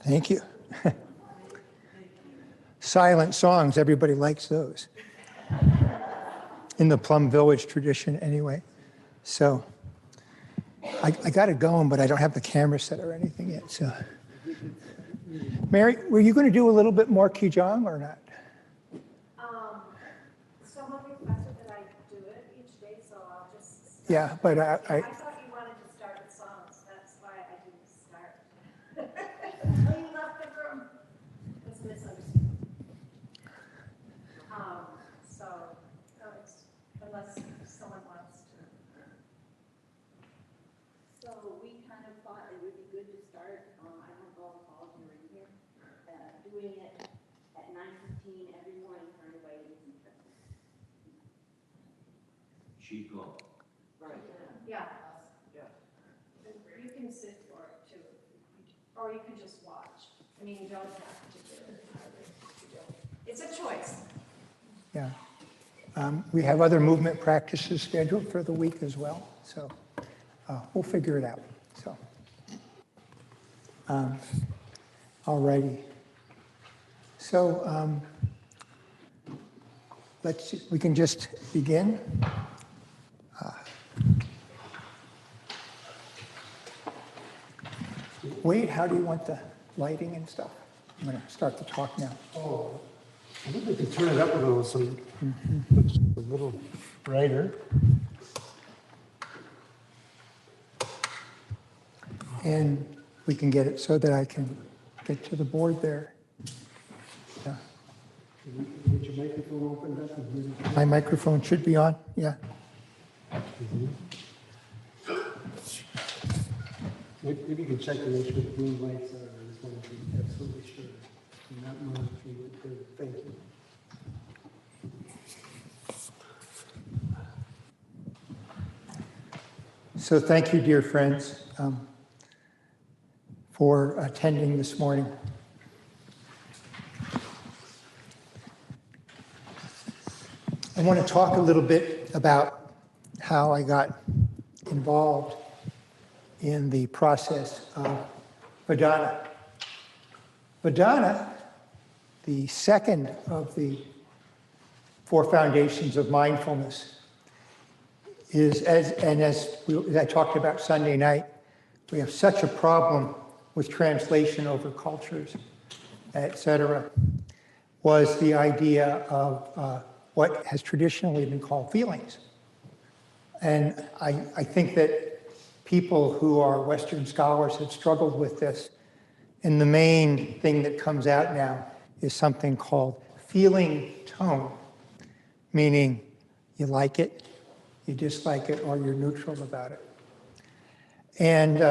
Thank you. Silent songs, everybody likes those. In the Plum Village tradition anyway. So I got it going, but I don't have the camera set or anything yet. So, Mary, were you going to do a little bit more Qigong or not? Someone requested that I do it each day, so I'll just start. Yeah, but I thought you wanted to start with songs. That's why I didn't start. Until you left the room. It's misunderstood. No, it's, unless someone wants to. So we kind of thought it would be good to start, I don't know if all of you are in here, doing it at 9:15 every morning for anybody who's interested. Qigong. Right. Yeah. You can sit for it too, or you can just watch. I mean, you don't have to do it. It's a choice. Yeah. We have other movement practices scheduled for the week as well. So we'll figure it out. So, all righty. So we can just begin. Wade, how do you want the lighting and stuff? I'm going to start the talk now. Oh, I think we could turn it up a little so it looks a little brighter. And we can get it so that I can get to the board there. Yeah. Get your microphone opened up. And My microphone should be on, yeah. maybe you can check to make sure the green lights are. I just want to be absolutely sure. I'm not monitoring it. Good. Thank you. So thank you, dear friends, for attending this morning. I want to talk a little bit about how I got involved in the process of Vedana. Vedana, the second of the Four Foundations of Mindfulness, is, as I talked about Sunday night, we have such a problem with translation over cultures, etc., was the idea of what has traditionally been called feelings. And I think that people who are Western scholars have struggled with this. And the main thing that comes out now is something called feeling tone, meaning you like it, you dislike it, or you're neutral about it. And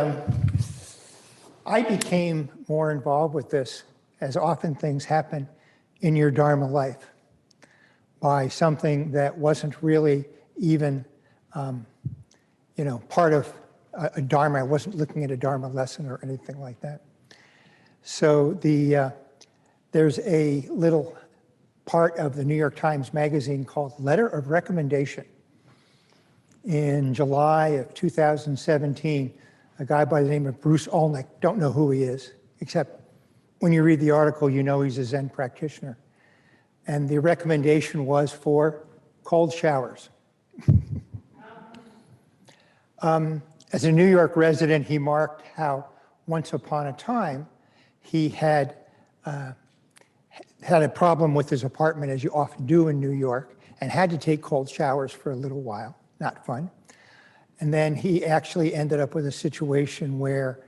I became more involved with this, as often things happen in your Dharma life, by something that wasn't really even, part of a Dharma. I wasn't looking at a Dharma lesson or anything like that. So there's a little part of the New York Times Magazine called Letter of Recommendation. In July of 2017, a guy by the name of Bruce Olnick, don't know who he is, except when you read the article, you know he's a Zen practitioner. And the recommendation was for cold showers. As a New York resident, he marked how once upon a time he had had a problem with his apartment, as you often do in New York, and had to take cold showers for a little while. Not fun. And then he actually ended up with a situation where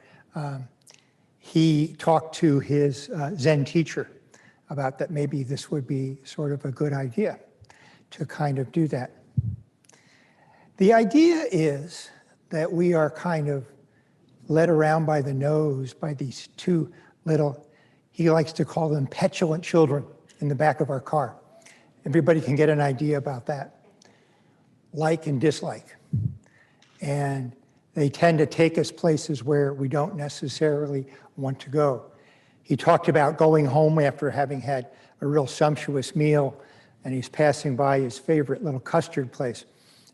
he talked to his Zen teacher about that maybe this would be sort of a good idea to kind of do that. The idea is that we are kind of led around by the nose by these two little, he likes to call them petulant children in the back of our car. Everybody can get an idea about that. Like and dislike. And they tend to take us places where we don't necessarily want to go. He talked about going home after having had a real sumptuous meal, and he's passing by his favorite little custard place.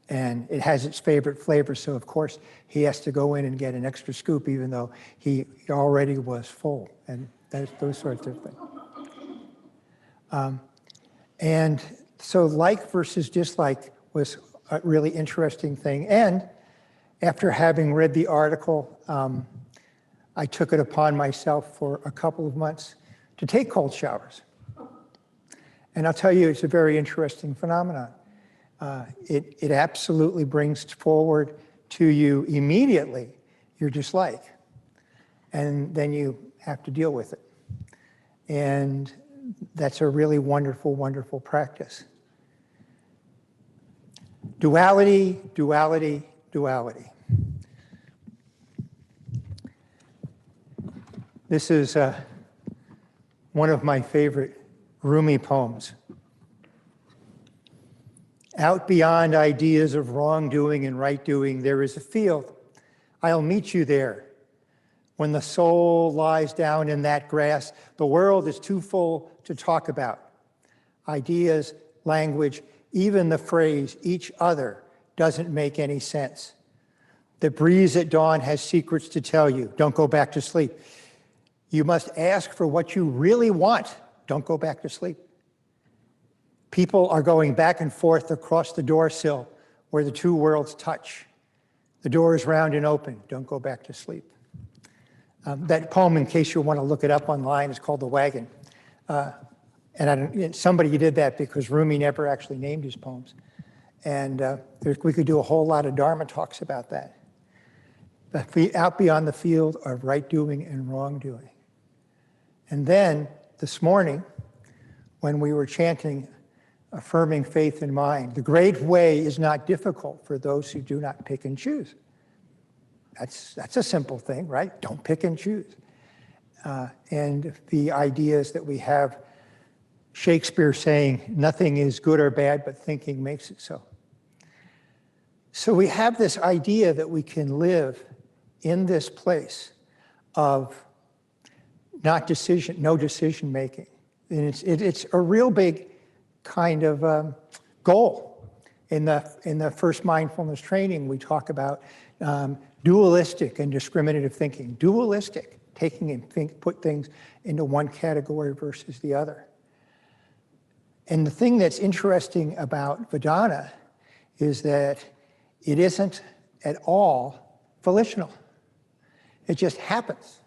And it has its favorite flavor, so of course he has to go in and get an extra scoop even though he already was full. And those sorts of things. And so like versus dislike was a really interesting thing. And after having read the article, I took it upon myself for a couple of months to take cold showers. And I'll tell you, it's a very interesting phenomenon. It absolutely brings forward to you immediately your dislike. And then you have to deal with it. And that's a really wonderful, wonderful practice. Duality, duality, duality. This is one of my favorite Rumi poems. Out beyond ideas of wrongdoing and right doing, there is a field. I'll meet you there. When the soul lies down in that grass, the world is too full to talk about. Ideas, language, even the phrase each other doesn't make any sense. The breeze at dawn has secrets to tell you. Don't go back to sleep. You must ask for what you really want. Don't go back to sleep. People are going back and forth across the door sill where the two worlds touch. The door is round and open. Don't go back to sleep. That poem, in case you want to look it up online, is called The Wagon. And somebody did that because Rumi never actually named his poems. And we could do a whole lot of Dharma talks about that. But out beyond the field of right doing and wrongdoing. And then this morning, when we were chanting affirming faith in mind, the great way is not difficult for those who do not pick and choose. That's a simple thing, right? Don't pick and choose. And the ideas that we have, Shakespeare saying, nothing is good or bad, but thinking makes it so. So we have this idea that we can live in this place of no decision making. And it's a real big kind of goal. In the first mindfulness training, we talk about dualistic and discriminative thinking. Dualistic, taking and put things into one category versus the other. And the thing that's interesting about Vedana is that it isn't at all volitional. It just happens.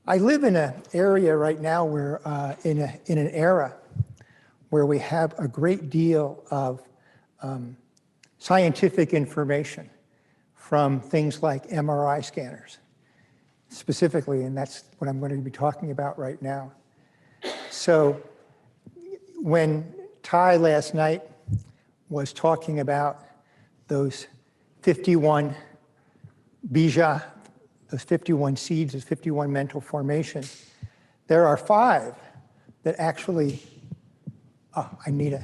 I live in an area right now where, in an era where we have a great deal of scientific information from things like MRI scanners, specifically, and that's what I'm going to be talking about right now. So when Ty last night was talking about those 51 bija, those 51 seeds, those 51 mental formations, there are 5 that actually, I need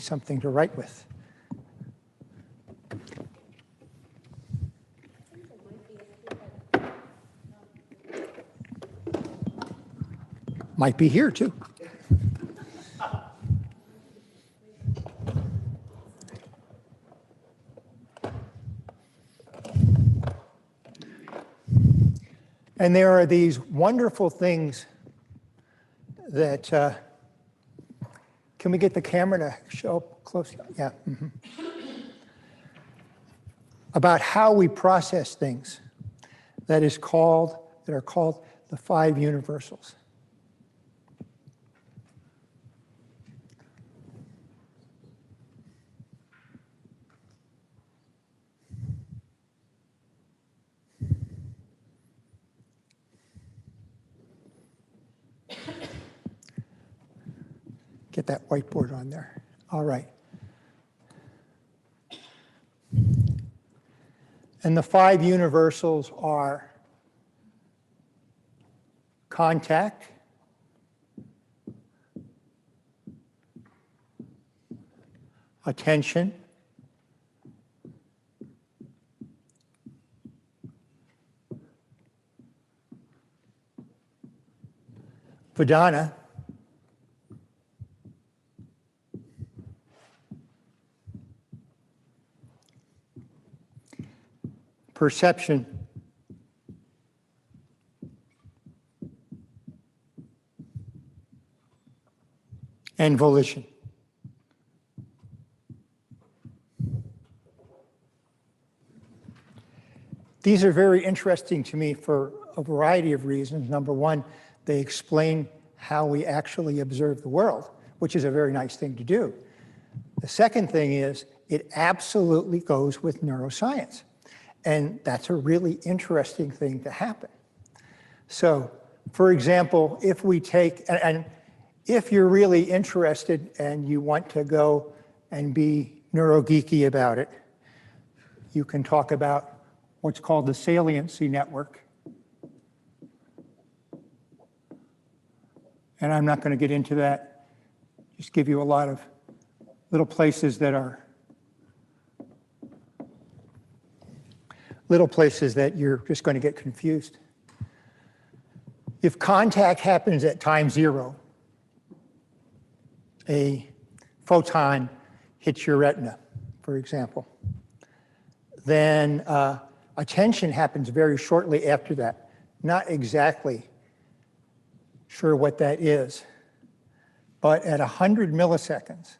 something to write with. Might be here too. And there are these wonderful things that, can we get the camera to show up close? Yeah. Mm-hmm. About how we process things that are called the 5 universals. Get that whiteboard on there. All right. And the 5 universals are contact, attention, Vedana, perception, and volition. These are very interesting to me for a variety of reasons. Number one, they explain how we actually observe the world, which is a very nice thing to do. The second thing is it absolutely goes with neuroscience. And that's a really interesting thing to happen. So, for example, if we take, and if you're really interested and you want to go and be neurogeeky about it, you can talk about what's called the saliency network. And I'm not going to get into that, just give you a lot of little places that you're just going to get confused. If contact happens at time 0, a photon hits your retina, for example, then attention happens very shortly after that. Not exactly sure what that is, but at 100 milliseconds,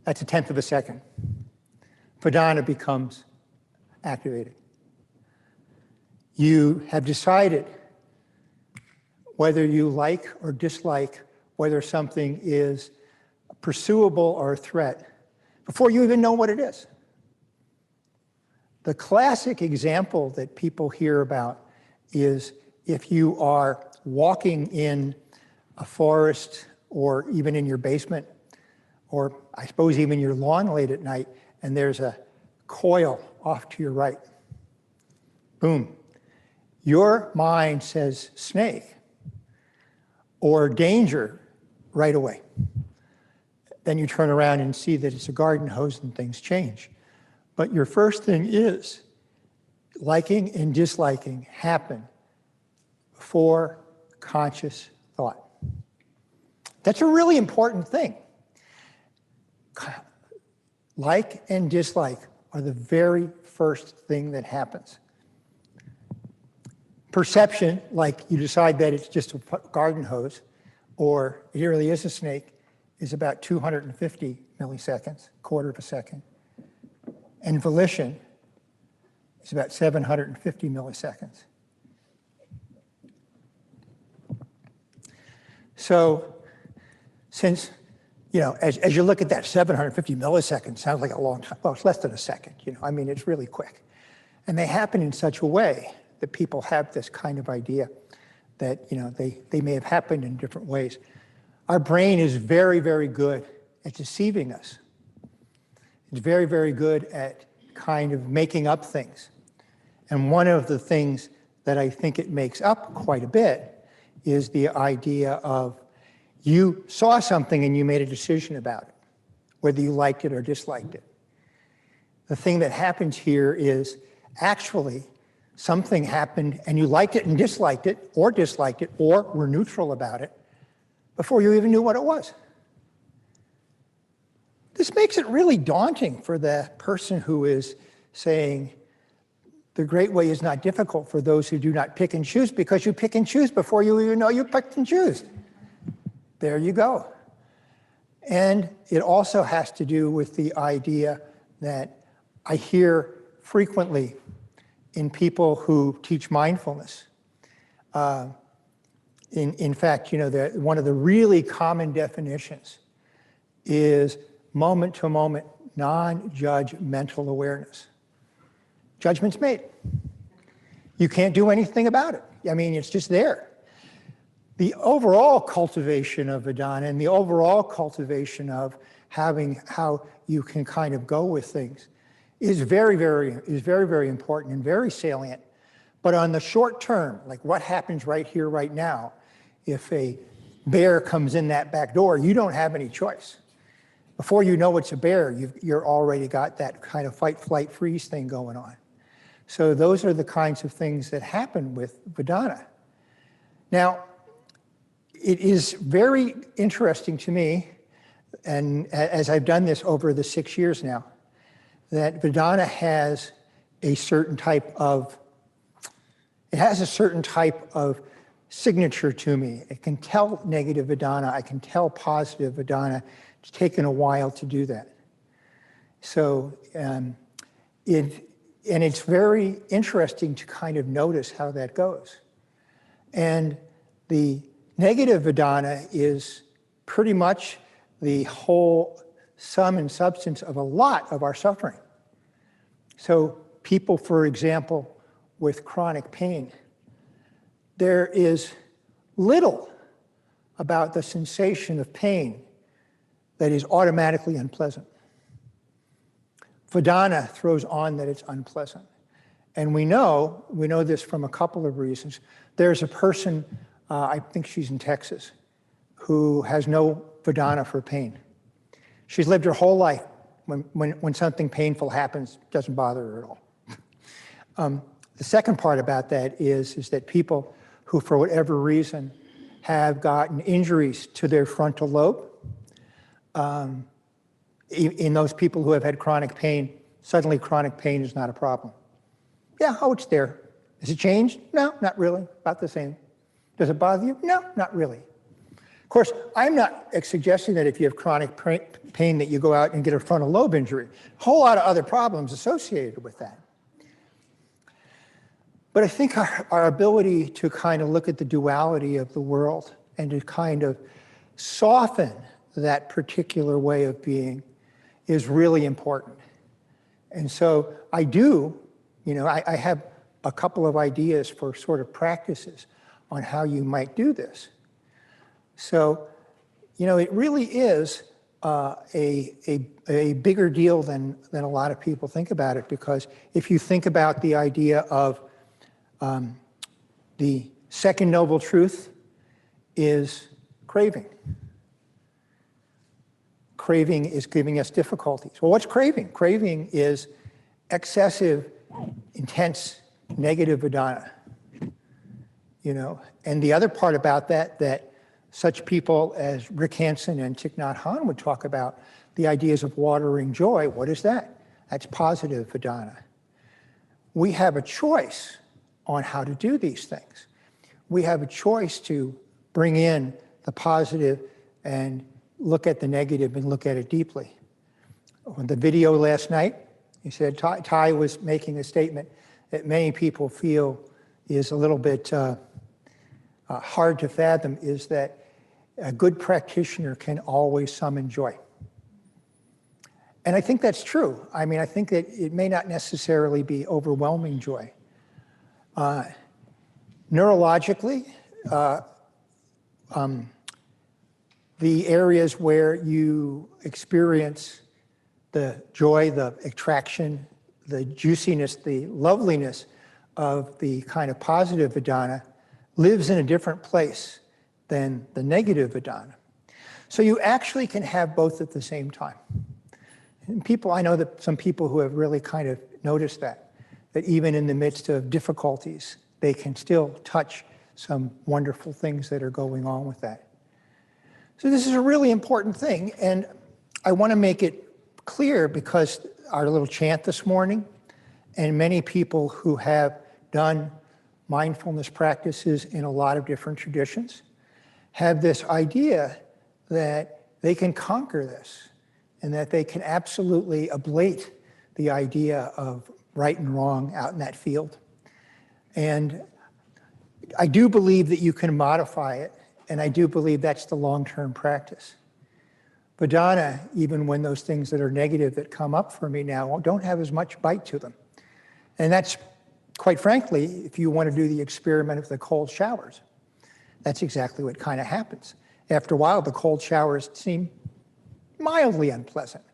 that's 1/10 of a second, Vedana becomes activated. You have decided whether you like or dislike whether something is pursuable or a threat before you even know what it is. The classic example that people hear about is if you are walking in a forest or even in your basement, or I suppose even your lawn late at night, and there's a coil off to your right. Boom. Your mind says snake or danger right away. Then you turn around and see that it's a garden hose and things change. But your first thing is liking and disliking happen before conscious thought. That's a really important thing. Like and dislike are the very first thing that happens. Perception, like you decide that it's just a garden hose or it really is a snake, is about 250 milliseconds, quarter of a second. And volition is about 750 milliseconds. So since, as you look at that, 750 milliseconds sounds like a long time. Well, it's less than a second, I mean, it's really quick. And they happen in such a way that people have this kind of idea that, they may have happened in different ways. Our brain is very, very good at deceiving us. It's very, very good at kind of making up things. And one of the things that I think it makes up quite a bit is the idea of you saw something and you made a decision about it, whether you liked it or disliked it. The thing that happens here is actually something happened and you liked it and disliked it, or were neutral about it before you even knew what it was. This makes it really daunting for the person who is saying, the great way is not difficult for those who do not pick and choose, because you pick and choose before you even know you picked and choose. There you go. And it also has to do with the idea that I hear frequently in people who teach mindfulness. In fact, one of the really common definitions is moment-to-moment, non-judgmental awareness. Judgment's made. You can't do anything about it. I mean, it's just there. The overall cultivation of Vedana and the overall cultivation of having how you can kind of go with things is very, very important and very salient. But on the short term, like what happens right here, right now, if a bear comes in that back door, you don't have any choice. Before you know it's a bear, you're already got that kind of fight, flight, freeze thing going on. So those are the kinds of things that happen with Vedana. Now, it is very interesting to me, and as I've done this over the 6 years now, that Vedana has a certain type of signature to me. It can tell negative Vedana, I can tell positive Vedana. It's taken a while to do that. So it's very interesting to kind of notice how that goes. And the negative Vedana is pretty much the whole sum and substance of a lot of our suffering. So people, for example, with chronic pain, there is little about the sensation of pain that is automatically unpleasant. Vedana throws on that it's unpleasant. And we know this from a couple of reasons. There's a person, I think she's in Texas, who has no Vedana for pain. She's lived her whole life. When something painful happens, it doesn't bother her at all. The second part about that is that people who, for whatever reason, have gotten injuries to their frontal lobe, in those people who have had chronic pain, suddenly chronic pain is not a problem. Yeah, oh, it's there. Has it changed? No, not really, about the same. Does it bother you? No, not really. Of course, I'm not suggesting that if you have chronic pain that you go out and get a frontal lobe injury. A whole lot of other problems associated with that. But I think our ability to kind of look at the duality of the world and to kind of soften that particular way of being is really important. And so I have a couple of ideas for sort of practices on how you might do this. So, it really is a bigger deal than a lot of people think about it, because if you think about the idea of the second noble truth is craving. Craving is giving us difficulties. Well, what's craving? Craving is excessive, intense, negative Vedana. And the other part about that such people as Rick Hansen and Thich Nhat Hanh would talk about, the ideas of watering joy. What is that? That's positive Vedana. We have a choice on how to do these things. We have a choice to bring in the positive and look at the negative and look at it deeply. On the video last night, he said, Ty was making a statement that many people feel is a little bit hard to fathom, is that a good practitioner can always summon joy. And I think that's true. I mean, I think that it may not necessarily be overwhelming joy. Neurologically, the areas where you experience the joy, the attraction, the juiciness, the loveliness of the kind of positive Vedana lives in a different place than the negative Vedana. So you actually can have both at the same time. And I know that some people who have really kind of noticed that even in the midst of difficulties, they can still touch some wonderful things that are going on with that. So this is a really important thing, and I want to make it clear because our little chant this morning, and many people who have done mindfulness practices in a lot of different traditions, have this idea that they can conquer this and that they can absolutely ablate the idea of right and wrong out in that field. And I do believe that you can modify it, and I do believe that's the long-term practice. Vedana, even when those things that are negative that come up for me now don't have as much bite to them. And that's, quite frankly, if you want to do the experiment of the cold showers, that's exactly what kind of happens. After a while, the cold showers seem mildly unpleasant,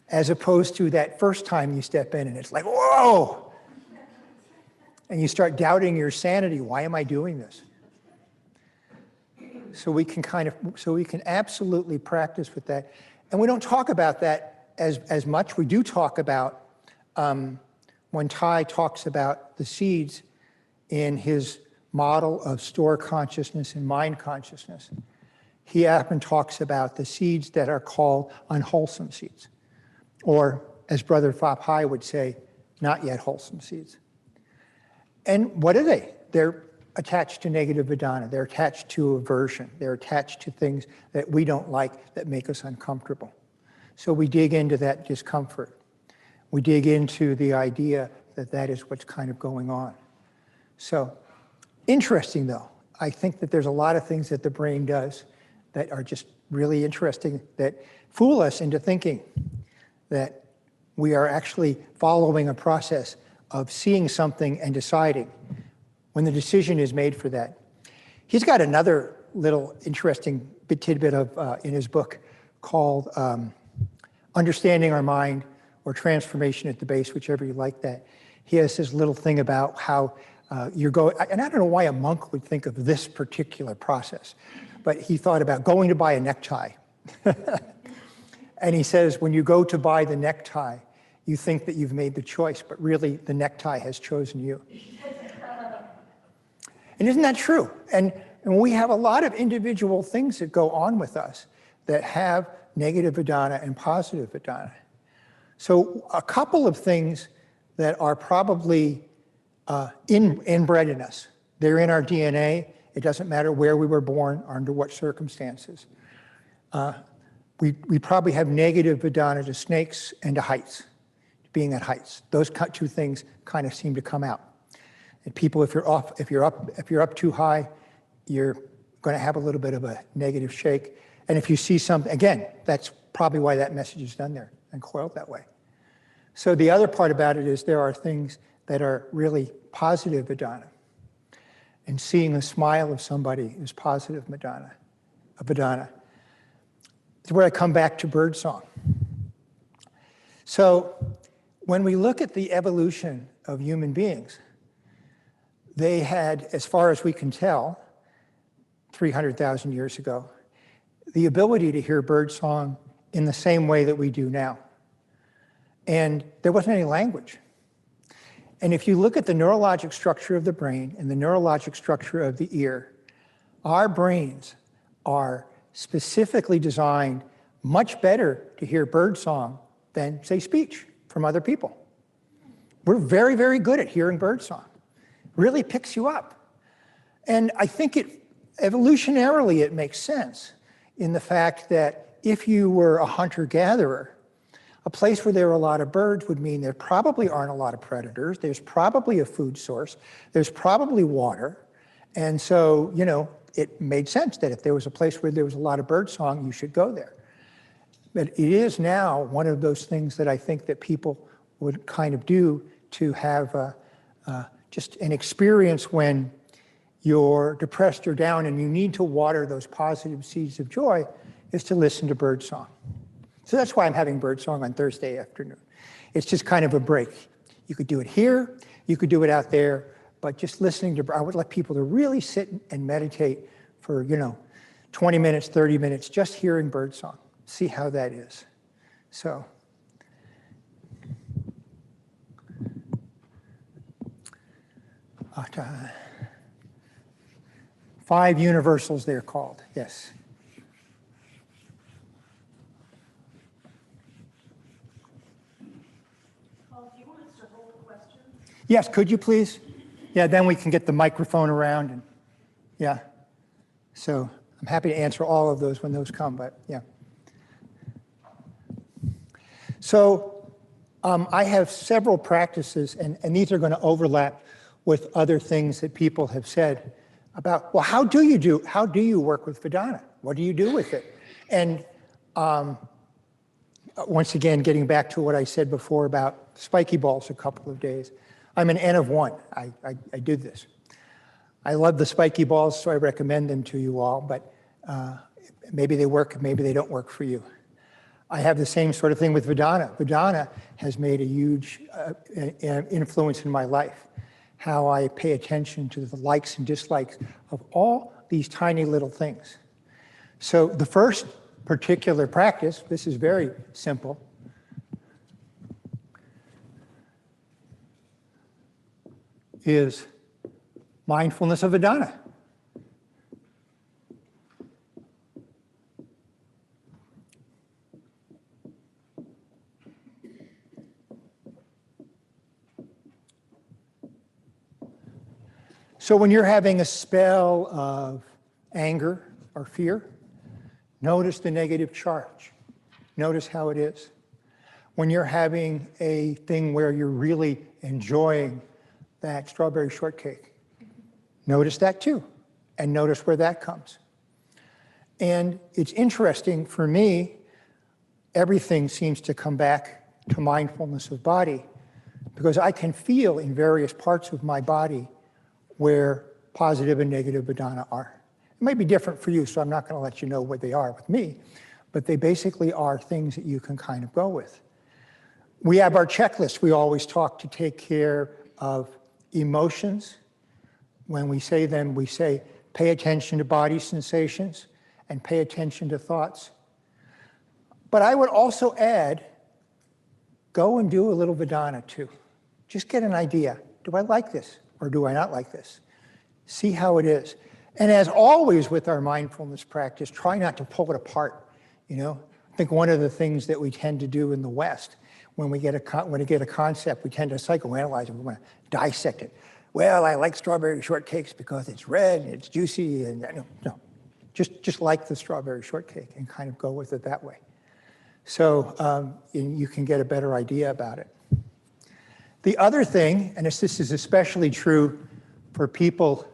as opposed to that first time you step in and it's like, whoa! And you start doubting your sanity. Why am I doing this? So we can absolutely practice with that. And we don't talk about that as much. We do talk about, when Ty talks about the seeds in his model of store consciousness and mind consciousness, he often talks about the seeds that are called unwholesome seeds, or as Brother Phop Hai would say, not yet wholesome seeds. And what are they? They're attached to negative Vedana. They're attached to aversion. They're attached to things that we don't like that make us uncomfortable. So we dig into that discomfort. We dig into the idea that that is what's kind of going on. So interesting though. I think that there's a lot of things that the brain does that are just really interesting that fool us into thinking that we are actually following a process of seeing something and deciding when the decision is made for that. He's got another little interesting tidbit of, in his book called Understanding Our Mind or Transformation at the Base, whichever you like that. He has this little thing about how you're going, and I don't know why a monk would think of this particular process, but he thought about going to buy a necktie. And he says, when you go to buy the necktie, you think that you've made the choice, but really the necktie has chosen you. And isn't that true? And we have a lot of individual things that go on with us that have negative Vedana and positive Vedana. So a couple of things that are probably inbred in us. They're in our DNA. It doesn't matter where we were born or under what circumstances. We probably have negative Vedana to snakes and to heights, being at heights. Those two things kind of seem to come out. And people, if you're up too high, you're going to have a little bit of a negative shake. And if you see something, again, that's probably why that message is done there and coiled that way. So the other part about it is there are things that are really positive Vedana. And seeing the smile of somebody is positive Vedana. It's where I come back to birdsong. So when we look at the evolution of human beings, they had, as far as we can tell, 300,000 years ago, the ability to hear birdsong in the same way that we do now. And there wasn't any language. And if you look at the neurologic structure of the brain and the neurologic structure of the ear, our brains are specifically designed much better to hear birdsong than, say, speech from other people. We're very, very good at hearing birdsong. Really picks you up. And I think evolutionarily it makes sense in the fact that if you were a hunter-gatherer, a place where there are a lot of birds would mean there probably aren't a lot of predators, there's probably a food source, there's probably water, and so, you know, it made sense that if there was a place where there was a lot of birdsong, you should go there. But it is now one of those things that I think that people would kind of do to have just an experience when you're depressed or down and you need to water those positive seeds of joy is to listen to birdsong. So that's why I'm having birdsong on Thursday afternoon. It's just kind of a break. You could do it here, you could do it out there, but just listening to, I would like people to really sit and meditate for, 20 minutes, 30 minutes, just hearing birdsong. See how that is. So. Five universals they're called, yes. Paul, do you want us to hold questions? Yes, could you please? Yeah, then we can get the microphone around and, yeah. So I'm happy to answer all of those when those come, but yeah. So I have several practices, and these are going to overlap with other things that people have said about, well, how do you work with Vedana? What do you do with it? And once again, getting back to what I said before about spiky balls a couple of days, I'm an N of one. I do this. I love the spiky balls, so I recommend them to you all, but maybe they work, maybe they don't work for you. I have the same sort of thing with Vedana. Vedana has made a huge influence in my life. How I pay attention to the likes and dislikes of all these tiny little things. So the first particular practice, this is very simple. Is mindfulness of Vedana. So when you're having a spell of anger or fear, notice the negative charge. Notice how it is. When you're having a thing where you're really enjoying that strawberry shortcake, notice that too, and notice where that comes. And it's interesting for me, everything seems to come back to mindfulness of body, because I can feel in various parts of my body where positive and negative vedana are. It may be different for you, so I'm not going to let you know what they are with me, but they basically are things that you can kind of go with. We have our checklist. We always talk to take care of emotions. When we say them, we say, pay attention to body sensations and pay attention to thoughts. But I would also add, go and do a little Vedana too. Just get an idea. Do I like this or do I not like this? See how it is. And as always with our mindfulness practice, try not to pull it apart. You know, I think one of the things that we tend to do in the West, when we get a concept, we tend to psychoanalyze it. We want to dissect it. Well, I like strawberry shortcakes because it's red and it's juicy, and no, just like the strawberry shortcake and kind of go with it that way. So you can get a better idea about it. The other thing, and this is especially true for people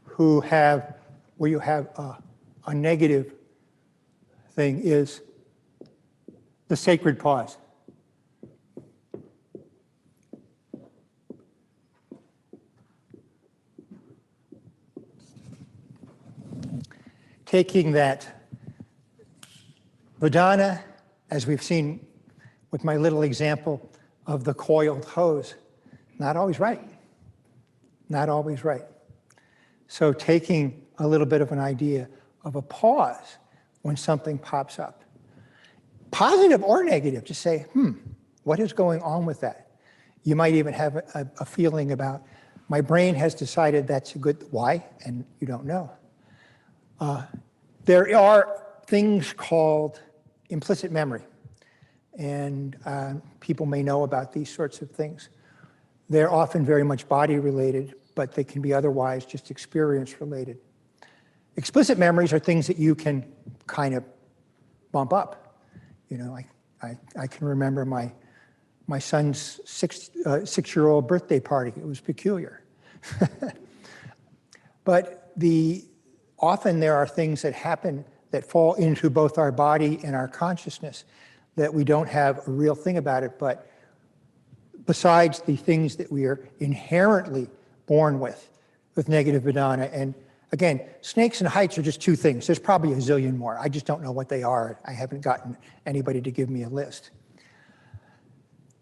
who have, where you have a negative thing, is the sacred pause. Taking that Vedana, as we've seen with my little example of the coiled hose, not always right. Not always right. So taking a little bit of an idea of a pause when something pops up. Positive or negative, just say, what is going on with that? You might even have a feeling about, my brain has decided that's a good, why? And you don't know. There are things called implicit memory, and people may know about these sorts of things. They're often very much body related, but they can be otherwise just experience related. Explicit memories are things that you can kind of bump up. You know, I can remember my son's six-year-old birthday party. It was peculiar. But often there are things that happen that fall into both our body and our consciousness that we don't have a real thing about it, but besides the things that we are inherently born with negative Vedana. And again, snakes and heights are just two things. There's probably a zillion more. I just don't know what they are. I haven't gotten anybody to give me a list.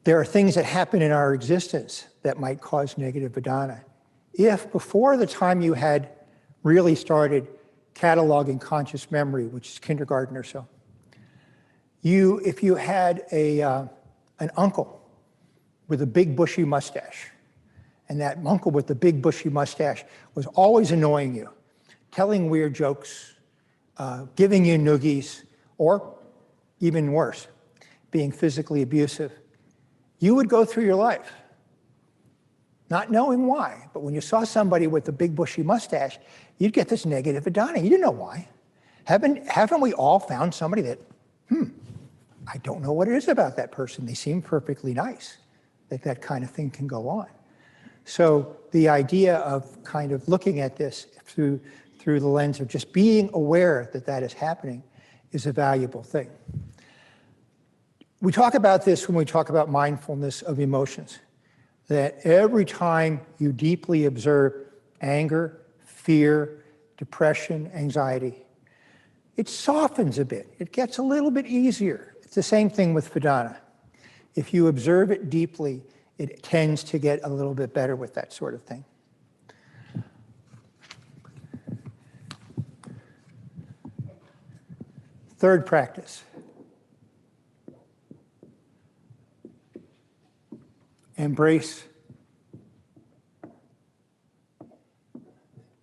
There are things that happen in our existence that might cause negative Vedana. If before the time you had really started cataloging conscious memory, which is kindergarten or so, if you had an uncle with a big bushy mustache, and that uncle with the big bushy mustache was always annoying you, telling weird jokes, giving you noogies, or even worse, being physically abusive, you would go through your life not knowing why, but when you saw somebody with a big bushy mustache, you'd get this negative Vedana. You didn't know why. Haven't we all found somebody that, I don't know what it is about that person. They seem perfectly nice. That kind of thing can go on. So the idea of kind of looking at this through the lens of just being aware that that is happening is a valuable thing. We talk about this when we talk about mindfulness of emotions, that every time you deeply observe anger, fear, depression, anxiety, it softens a bit. It gets a little bit easier. It's the same thing with Vedana. If you observe it deeply, it tends to get a little bit better with that sort of thing. Third practice. Embrace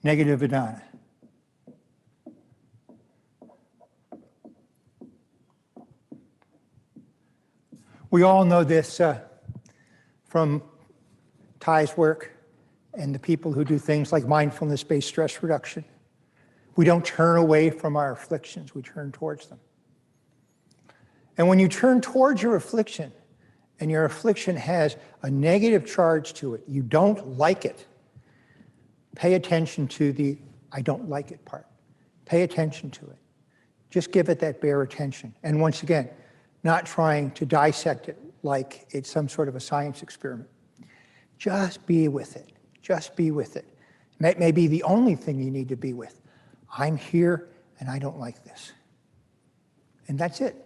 negative Vedana. We all know this from Ty's work and the people who do things like mindfulness-based stress reduction. We don't turn away from our afflictions, we turn towards them. And when you turn towards your affliction, and your affliction has a negative charge to it, you don't like it, pay attention to the I don't like it part. Pay attention to it. Just give it that bare attention. And once again, not trying to dissect it like it's some sort of a science experiment. Just be with it. Just be with it. That may be the only thing you need to be with. I'm here and I don't like this. And that's it.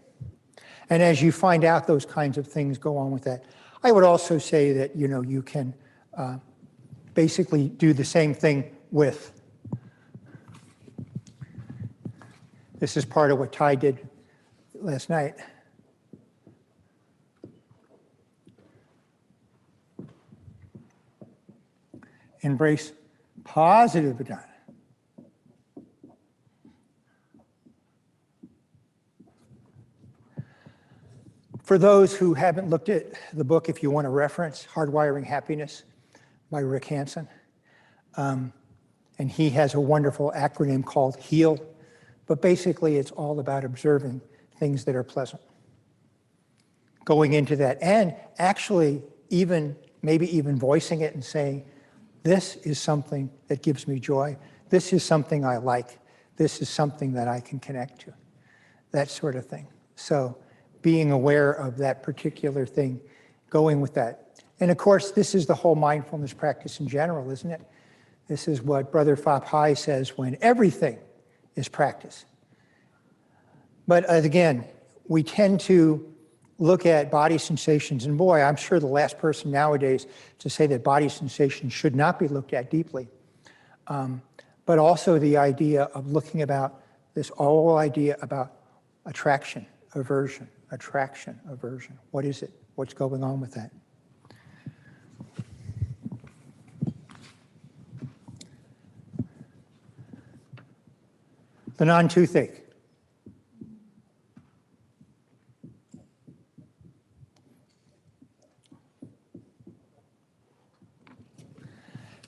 And as you find out those kinds of things, go on with that. I would also say that, you know, you can basically do the same thing with, this is part of what Ty did last night. Embrace positive Vedana. For those who haven't looked at the book, if you want to reference, Hardwiring Happiness by Rick Hanson. And he has a wonderful acronym called HEAL. But basically, it's all about observing things that are pleasant. Going into that and actually maybe even voicing it and saying, this is something that gives me joy. This is something I like. This is something that I can connect to. That sort of thing. So being aware of that particular thing, going with that. And of course, this is the whole mindfulness practice in general, isn't it? This is what Brother Phap Hai says when everything is practice. But again, we tend to look at body sensations, and boy, I'm sure the last person nowadays to say that body sensations should not be looked at deeply. But also the idea of looking about this whole idea about attraction, aversion, attraction, aversion. What is it? What's going on with that? The non-toothache.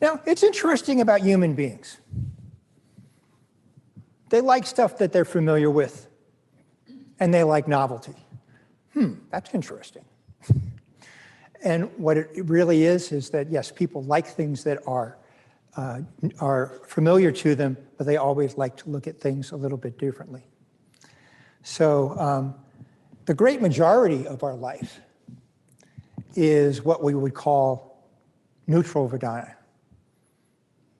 Now, it's interesting about human beings. They like stuff that they're familiar with, and they like novelty. That's interesting. And what it really is that, yes, people like things that are familiar to them, but they always like to look at things a little bit differently. So the great majority of our life is what we would call neutral Vedana.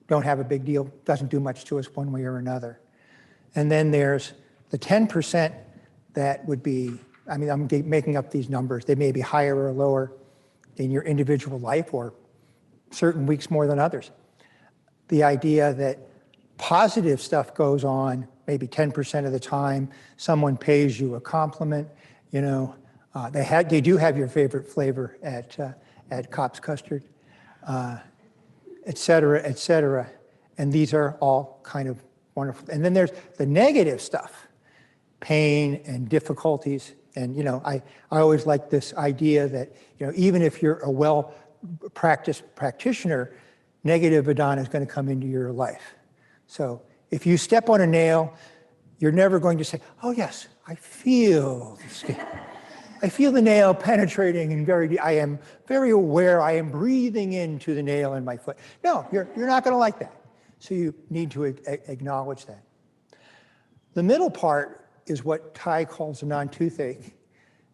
Don't have a big deal, doesn't do much to us one way or another. And then there's the 10% that would be, I mean, I'm making up these numbers, they may be higher or lower in your individual life or certain weeks more than others. The idea that positive stuff goes on maybe 10% of the time, someone pays you a compliment, you know, they do have your favorite flavor at Kopp's Custard, et cetera, and these are all kind of wonderful. And then there's the negative stuff, pain and difficulties. And, you know, I always like this idea that, you know, even if you're a well-practiced practitioner, negative Vedana is going to come into your life. So if you step on a nail, you're never going to say, oh yes, I feel the skin. I feel the nail penetrating and I am very aware, I am breathing into the nail in my foot. No, you're not going to like that. So you need to acknowledge that. The middle part is what Ty calls a non-toothache.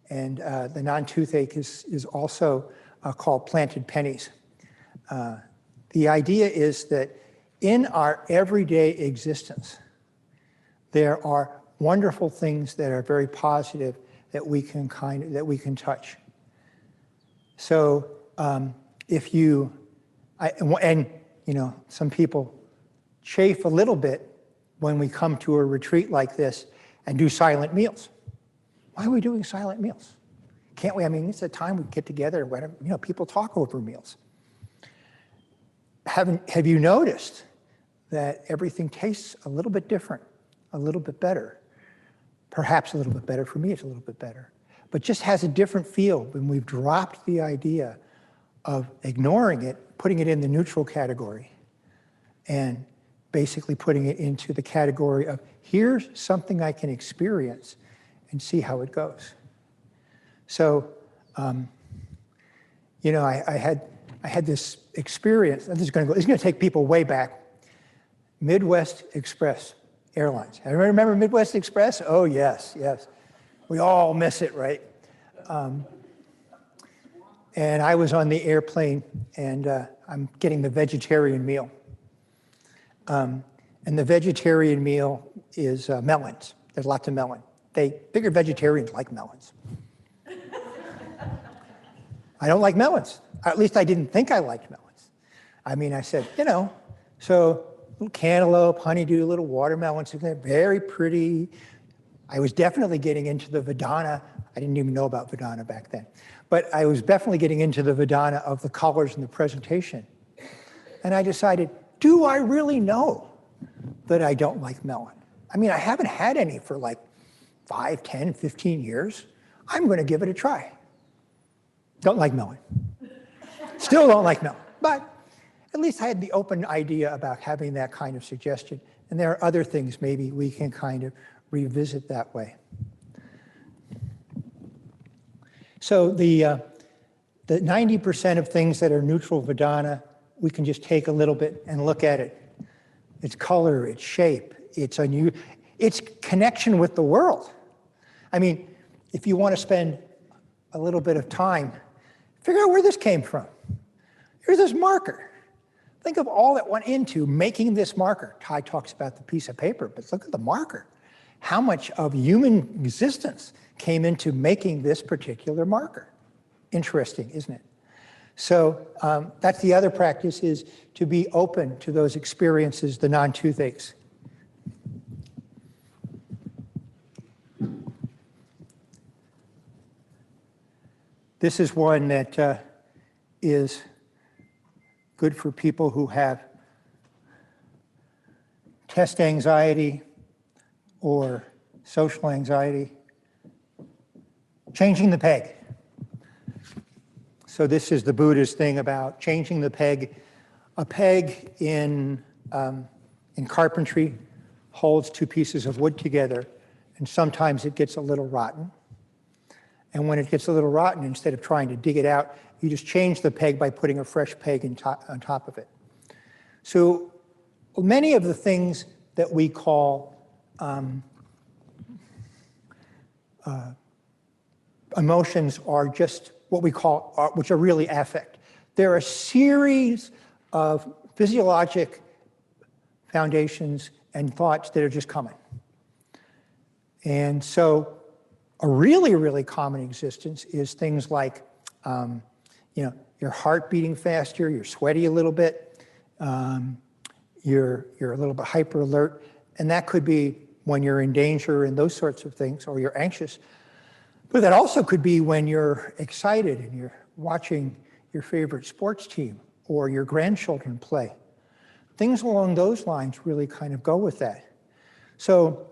And the non-toothache is also called planted pennies. The idea is that in our everyday existence, there are wonderful things that are very positive that we can touch. So if you, you know, some people chafe a little bit when we come to a retreat like this and do silent meals. Why are we doing silent meals? Can't we? I mean, it's a time we get together when, you know, people talk over meals. Have you noticed that everything tastes a little bit different, a little bit better? Perhaps a little bit better. For me, it's a little bit better. But just has a different feel when we've dropped the idea of ignoring it, putting it in the neutral category and basically putting it into the category of here's something I can experience and see how it goes. So, you know, I had this experience. This is going to take people way back. Midwest Express Airlines. Everyone remember Midwest Express? Oh yes, yes. We all miss it, right? And I was on the airplane, and I'm getting the vegetarian meal. And the vegetarian meal is melons. There's lots of melon. They figured vegetarians like melons. I don't like melons. At least I didn't think I liked melons. I mean, I said, you know, so little cantaloupe, honeydew, little watermelons, very pretty. I was definitely getting into the Vedana. I didn't even know about Vedana back then. But I was definitely getting into the Vedana of the colors and the presentation. And I decided, do I really know that I don't like melon? I mean, I haven't had any for like 5, 10, 15 years. I'm going to give it a try. Don't like melon. Still don't like melon. But at least I had the open idea about having that kind of suggestion. And there are other things maybe we can kind of revisit that way. So the 90% of things that are neutral Vedana, we can just take a little bit and look at it. Its color, its shape, its connection with the world. I mean, if you want to spend a little bit of time, figure out where this came from. Here's this marker. Think of all that went into making this marker. Ty talks about the piece of paper, but look at the marker. How much of human existence came into making this particular marker? Interesting, isn't it? So that's the other practice, is to be open to those experiences, the non-toothaches. This is one that is good for people who have test anxiety or social anxiety. Changing the peg. So this is the Buddha's thing about changing the peg. A peg in carpentry holds two pieces of wood together, and sometimes it gets a little rotten. And when it gets a little rotten, instead of trying to dig it out, you just change the peg by putting a fresh peg on top of it. So many of the things that we call emotions are just what we call, which are really affect. There are a series of physiologic foundations and thoughts that are just coming. And so a really, really common existence is things like, you know, your heart beating faster, you're sweaty a little bit, you're a little bit hyper alert, and that could be when you're in danger and those sorts of things, or you're anxious. But that also could be when you're excited and you're watching your favorite sports team or your grandchildren play. Things along those lines really kind of go with that. So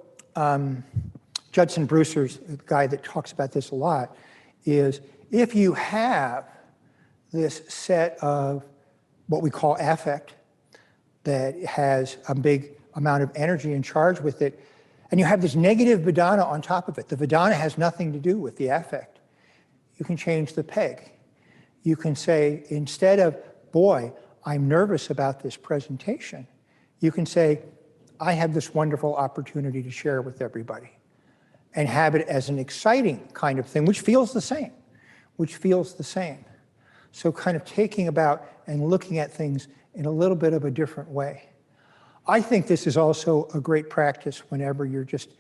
Judson Brewster's the guy that talks about this a lot, is if you have this set of what we call affect that has a big amount of energy and charge with it, and you have this negative Vedana on top of it. The Vedana has nothing to do with the affect. You can change the peg. You can say, instead of, boy, I'm nervous about this presentation, you can say, I have this wonderful opportunity to share with everybody, and have it as an exciting kind of thing, which feels the same, So kind of taking about and looking at things in a little bit of a different way. I think this is also a great practice whenever you're just,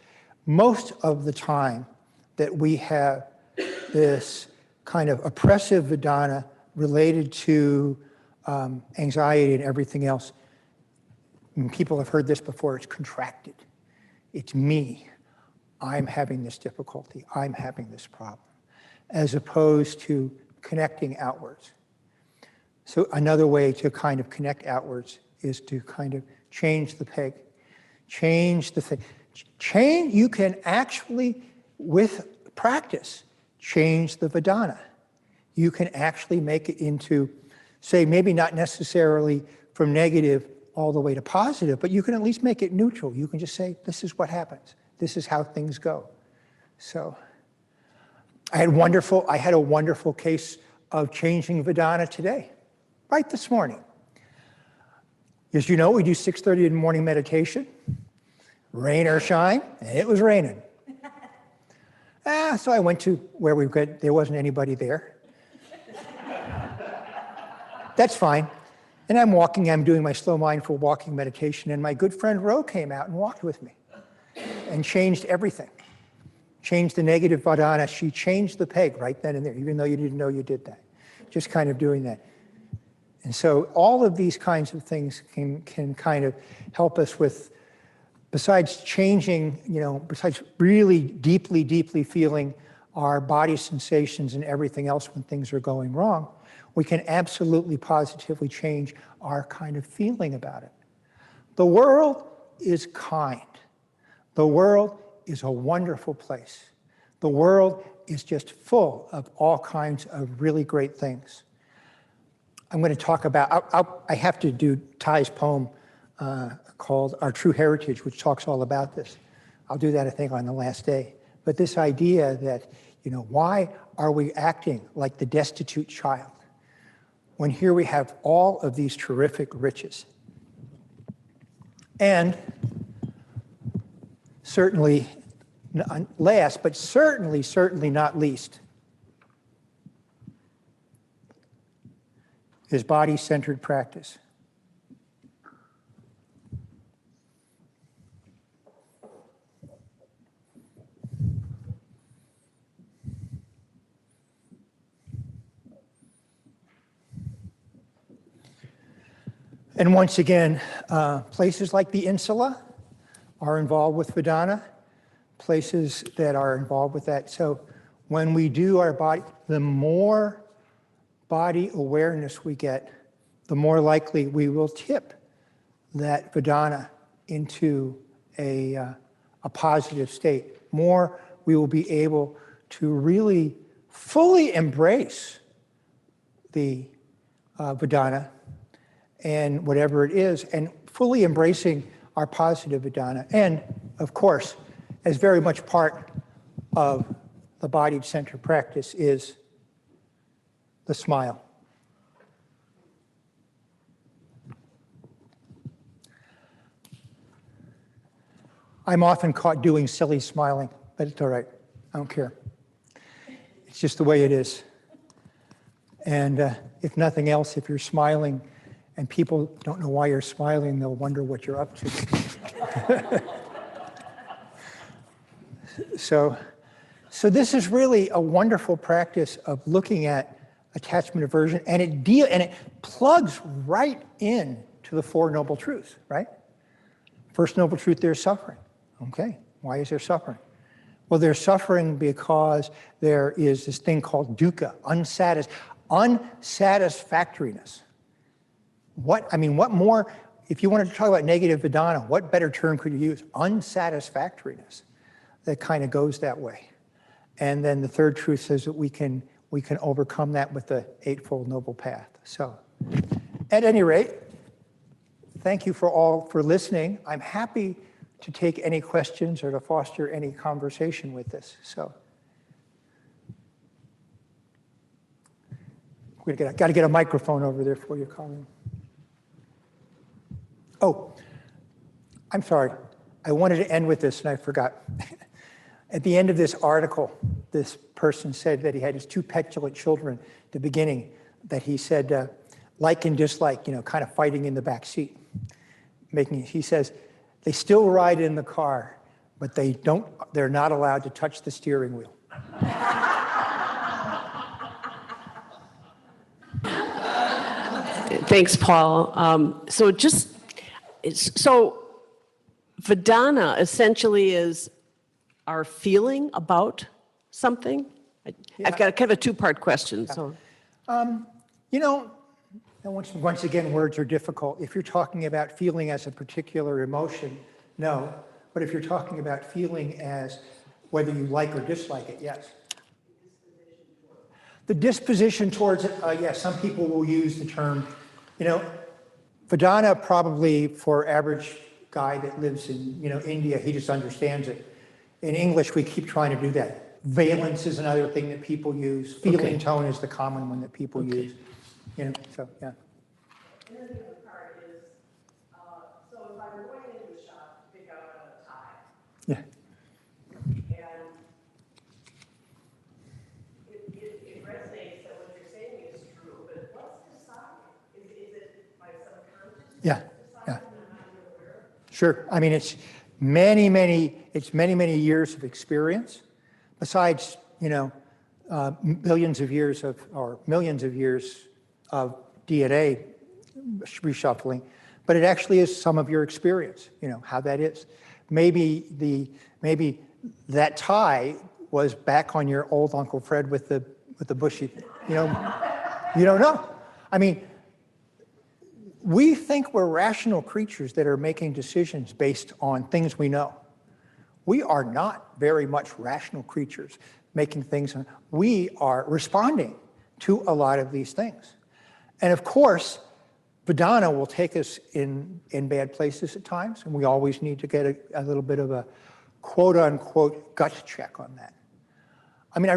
most of the time that we have this kind of oppressive Vedana related to anxiety and everything else. And people have heard this before, it's contracted. It's me. I'm having this difficulty. I'm having this problem. As opposed to connecting outwards. So another way to kind of connect outwards is to kind of change the peg, change the thing. You can actually, with practice, change the Vedana. You can actually make it into Say maybe not necessarily from negative all the way to positive, but you can at least make it neutral. You can just say, this is what happens. This is how things go. So I had a wonderful case of changing Vedana today, right this morning. As you know, we do 6:30 in the morning meditation, rain or shine, and it was raining. So I went to where there wasn't anybody there. That's fine. And I'm doing my slow mindful walking meditation, and my good friend Ro came out and walked with me and changed everything. Changed the negative Vedana. She changed the peg right then and there, even though you didn't know you did that. Just kind of doing that. And so all of these kinds of things can kind of help us with, besides changing, besides really deeply, deeply feeling our body sensations and everything else when things are going wrong, we can absolutely positively change our kind of feeling about it. The world is kind. The world is a wonderful place. The world is just full of all kinds of really great things. I'm going to talk about, I have to do Ty's poem called Our True Heritage, which talks all about this. I'll do that, I think, on the last day. But this idea that, why are we acting like the destitute child when here we have all of these terrific riches? And certainly, last, but certainly not least, is body-centered practice. And once again, places like the insula are involved with Vedana, places that are involved with that. So when we do our body, the more body awareness we get, the more likely we will tip that Vedana into a positive state. More we will be able to really fully embrace the Vedana and whatever it is, and fully embracing our positive Vedana. And of course, as very much part of the body-centered practice is the smile. I'm often caught doing silly smiling, but it's all right. I don't care. It's just the way it is. And if nothing else, if you're smiling and people don't know why you're smiling, they'll wonder what you're up to. So this is really a wonderful practice of looking at attachment aversion, and it plugs right in to the Four Noble Truths, right? First noble truth, there's suffering. Okay, why is there suffering? Well, there's suffering because there is this thing called dukkha, unsatisfactoriness. What more, if you wanted to talk about negative Vedana, what better term could you use? Unsatisfactoriness. That kind of goes that way. And then the third truth says that we can overcome that with the Eightfold Noble Path. So, at any rate, thank you for listening. I'm happy to take any questions or to foster any conversation with this. So, we've got to get a microphone over there for you, Colin. Oh, I'm sorry. I wanted to end with this and I forgot. At the end of this article, this person said that he had his two petulant children at the beginning, that he said, like and dislike, kind of fighting in the back seat. He says, they still ride in the car, but they're not allowed to touch the steering wheel. Thanks, Paul. So Vedana essentially is our feeling about something. Yeah. I've got kind of a two-part question. So, once again, words are difficult. If you're talking about feeling as a particular emotion, no. But if you're talking about feeling as whether you like or dislike it, yes. The disposition towards it, yeah, some people will use the term, Vedana probably for average guy that lives in, India, he just understands it. In English, we keep trying to do that. Valence is another thing that people use. Feeling tone is the common one that people use. So, yeah. And then the other part is, so if I were going into a shop to pick out a tie, Yeah. and it resonates that what you're saying is true, but what's deciding? Is it my subconscious? Yeah. Deciding Yeah. and I'm not even aware of? Sure. I mean, it's many years of experience, besides, billions of years or millions of years of DNA reshuffling, but it actually is some of your experience, how that is. Maybe that tie was back on your old Uncle Fred with the bushy, you don't know. I mean, we think we're rational creatures that are making decisions based on things we know. We are not very much rational creatures making things. We are responding to a lot of these things. And of course, Vedana will take us in bad places at times, and we always need to get a little bit of a quote unquote gut check on that. I mean, I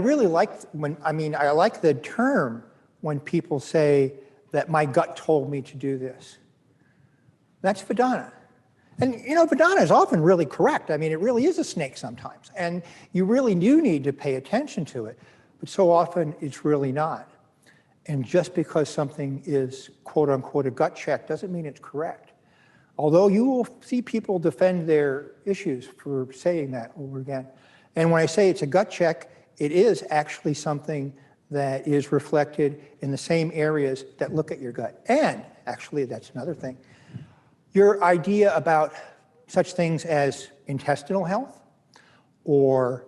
like the term when people say that my gut told me to do this. That's Vedana. And Vedana is often really correct. I mean, it really is a snake sometimes, and you really do need to pay attention to it, but so often it's really not. And just because something is quote unquote a gut check doesn't mean it's correct. Although you will see people defend their issues for saying that over again. And when I say it's a gut check, it is actually something that is reflected in the same areas that look at your gut. And actually, that's another thing. Your idea about such things as intestinal health or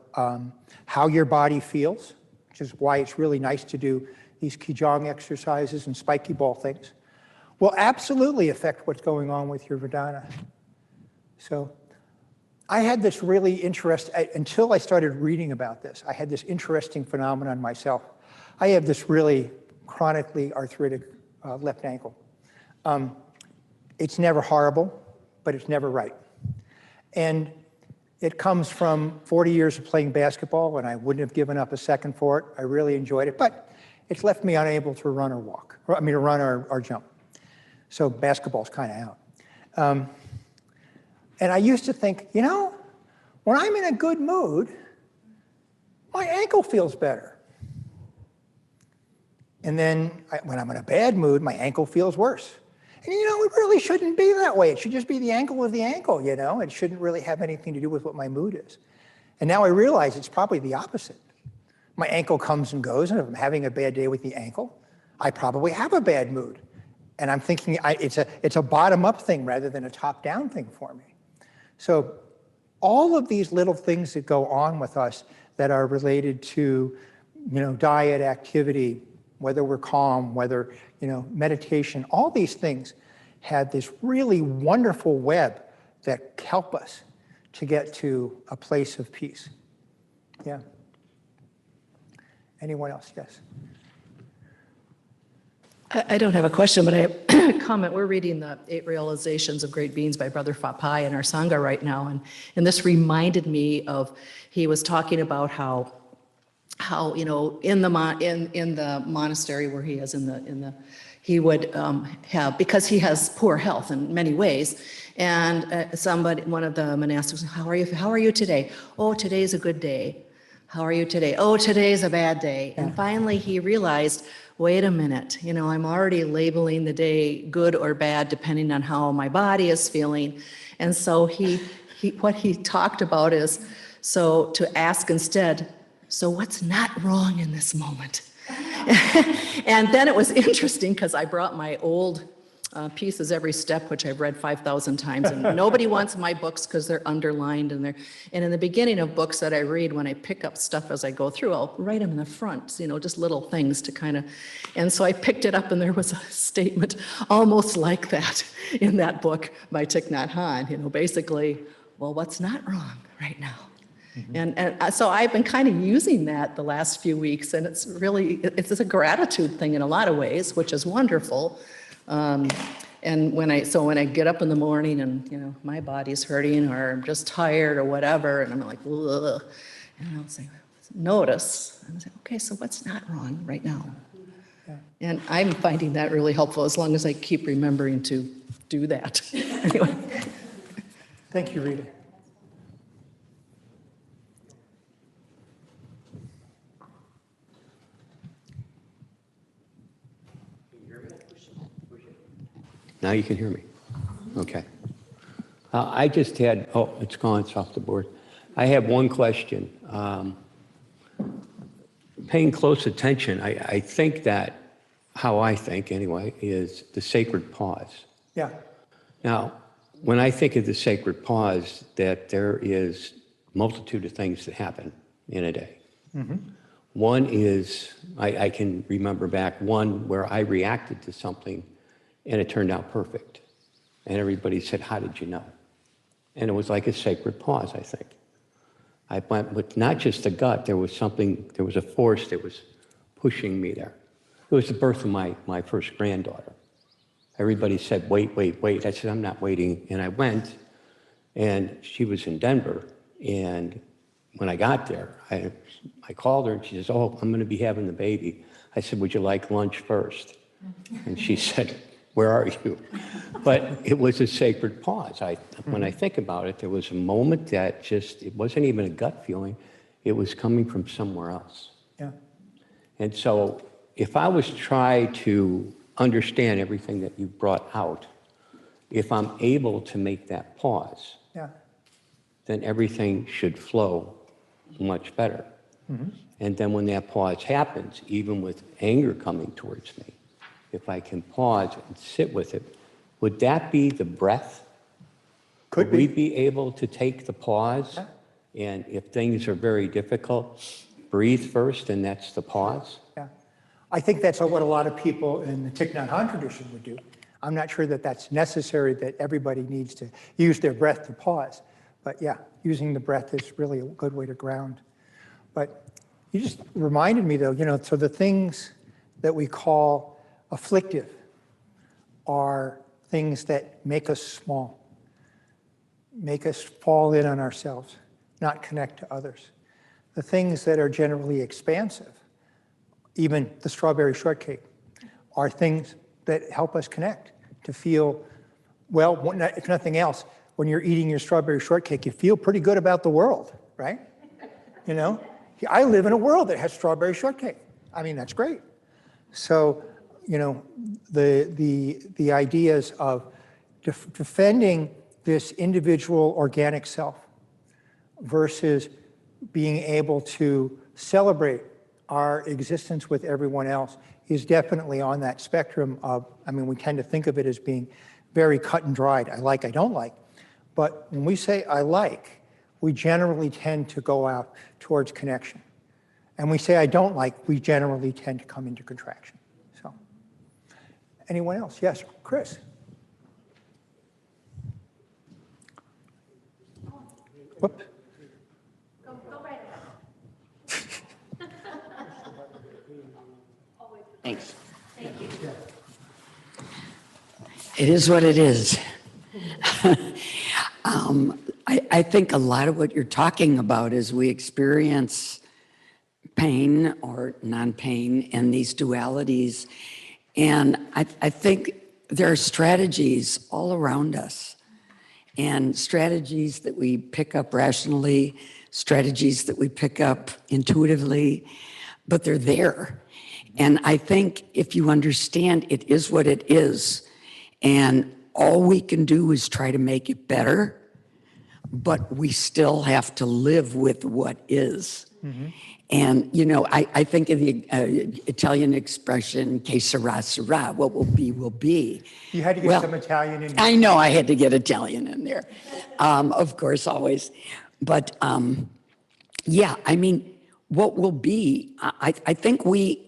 how your body feels, which is why it's really nice to do these Qigong exercises and spiky ball things, will absolutely affect what's going on with your Vedana. So I had this really until I started reading about this, I had this interesting phenomenon myself. I have this really chronically arthritic left ankle. It's never horrible, but it's never right. And it comes from 40 years of playing basketball, and I wouldn't have given up a second for it. I really enjoyed it, but it's left me unable to run or walk, run or jump. So basketball's kind of out. And I used to think, when I'm in a good mood, my ankle feels better. And then when I'm in a bad mood, my ankle feels worse. And it really shouldn't be that way. It should just be the ankle of the ankle, It shouldn't really have anything to do with what my mood is. And now I realize it's probably the opposite. My ankle comes and goes, and if I'm having a bad day with the ankle, I probably have a bad mood. And I'm thinking it's a bottom-up thing rather than a top-down thing for me. So all of these little things that go on with us that are related to, diet, activity, whether we're calm, whether, meditation, all these things have this really wonderful web that help us to get to a place of peace. Yeah. Anyone else? Yes. I don't have a question, but I have a comment. We're reading the 8 Realizations of Great Beings by Brother Fapai in our Sangha right now, and this reminded me of, he was talking about how in the monastery where he is he would have, because he has poor health in many ways, and one of the monastics, how are you today? Oh, today's a good day. How are you today? Oh, today's a bad day. And finally he realized, wait a minute, I'm already labeling the day good or bad depending on how my body is feeling. And so what he talked about is, so to ask instead, so what's not wrong in this moment? And then it was interesting because I brought my old Pieces Every Step, which I've read 5,000 times, and nobody wants my books because they're underlined and in the beginning of books that I read, when I pick up stuff as I go through, I'll write them in the front, just little things to and so I picked it up and there was a statement almost like that in that book by Thich Nhat Hanh, basically, well, what's not wrong right now? And so I've been kind of using that the last few weeks, and it's a gratitude thing in a lot of ways, which is wonderful. And when I get up in the morning and, my body's hurting or I'm just tired or whatever, and I'm like, ugh, and I'll say, notice, and I say, okay, so what's not wrong right now? And I'm finding that really helpful as long as I keep remembering to do that. Anyway. Thank you, Rita. Now you can hear me. Okay. I just had, it's gone, it's off the board. I have one question. Paying close attention, I think that, how I think anyway, is the sacred pause. Yeah. Now, when I think of the sacred pause, that there is multitude of things that happen in a day. Mm-hmm. One is, I can remember back one where I reacted to something and it turned out perfect. And everybody said, how did you know? And it was like a sacred pause, I think. I went with not just the gut, there was a force that was pushing me there. It was the birth of my first granddaughter. Everybody said, wait, wait, wait. I said, I'm not waiting. And I went, and she was in Denver. And when I got there, I called her, and she says, oh, I'm going to be having the baby. I said, would you like lunch first? And she said, where are you? But it was a sacred pause. When I think about it, there was a moment that it wasn't even a gut feeling. It was coming from somewhere else. Yeah. And so if I was try to understand everything that you brought out, if I'm able to make that pause, Yeah. then everything should flow much better. Mm-hmm. And then when that pause happens, even with anger coming towards me, if I can pause and sit with it, would that be the breath? Could Would we be. be able to take the pause? Yeah. And if things are very difficult, breathe first, and that's the pause? Yeah. I think that's what a lot of people in the Thich Nhat Hanh tradition would do. I'm not sure that that's necessary, that everybody needs to use their breath to pause. But yeah, using the breath is really a good way to ground. But you just reminded me though, so the things that we call afflictive are things that make us small, make us fall in on ourselves, not connect to others. The things that are generally expansive, even the strawberry shortcake, are things that help us connect, to feel, well, if nothing else, when you're eating your strawberry shortcake, you feel pretty good about the world, right? I live in a world that has strawberry shortcake. I mean, that's great. So, the ideas of defending this individual organic self versus being able to celebrate our existence with everyone else is definitely on that spectrum of, we tend to think of it as being very cut and dried. I like, I don't like. But when we say I like, we generally tend to go out towards connection. And we say I don't like, we generally tend to come into contraction. So, anyone else? Yes, Chris. Whoop. Go right ahead. Thanks. Thank you. It is what it is. I think a lot of what you're talking about is we experience pain or non-pain and these dualities. And I think there are strategies all around us, and strategies that we pick up rationally, strategies that we pick up intuitively, but they're there. And I think if you understand it is what it is, and all we can do is try to make it better, but we still have to live with what is. Mm-hmm. And, I think of the Italian expression, que sera, sera, what will be, will be. You had to get some Italian in. I know I had to get Italian in there, of course, always. But, what will be, I think we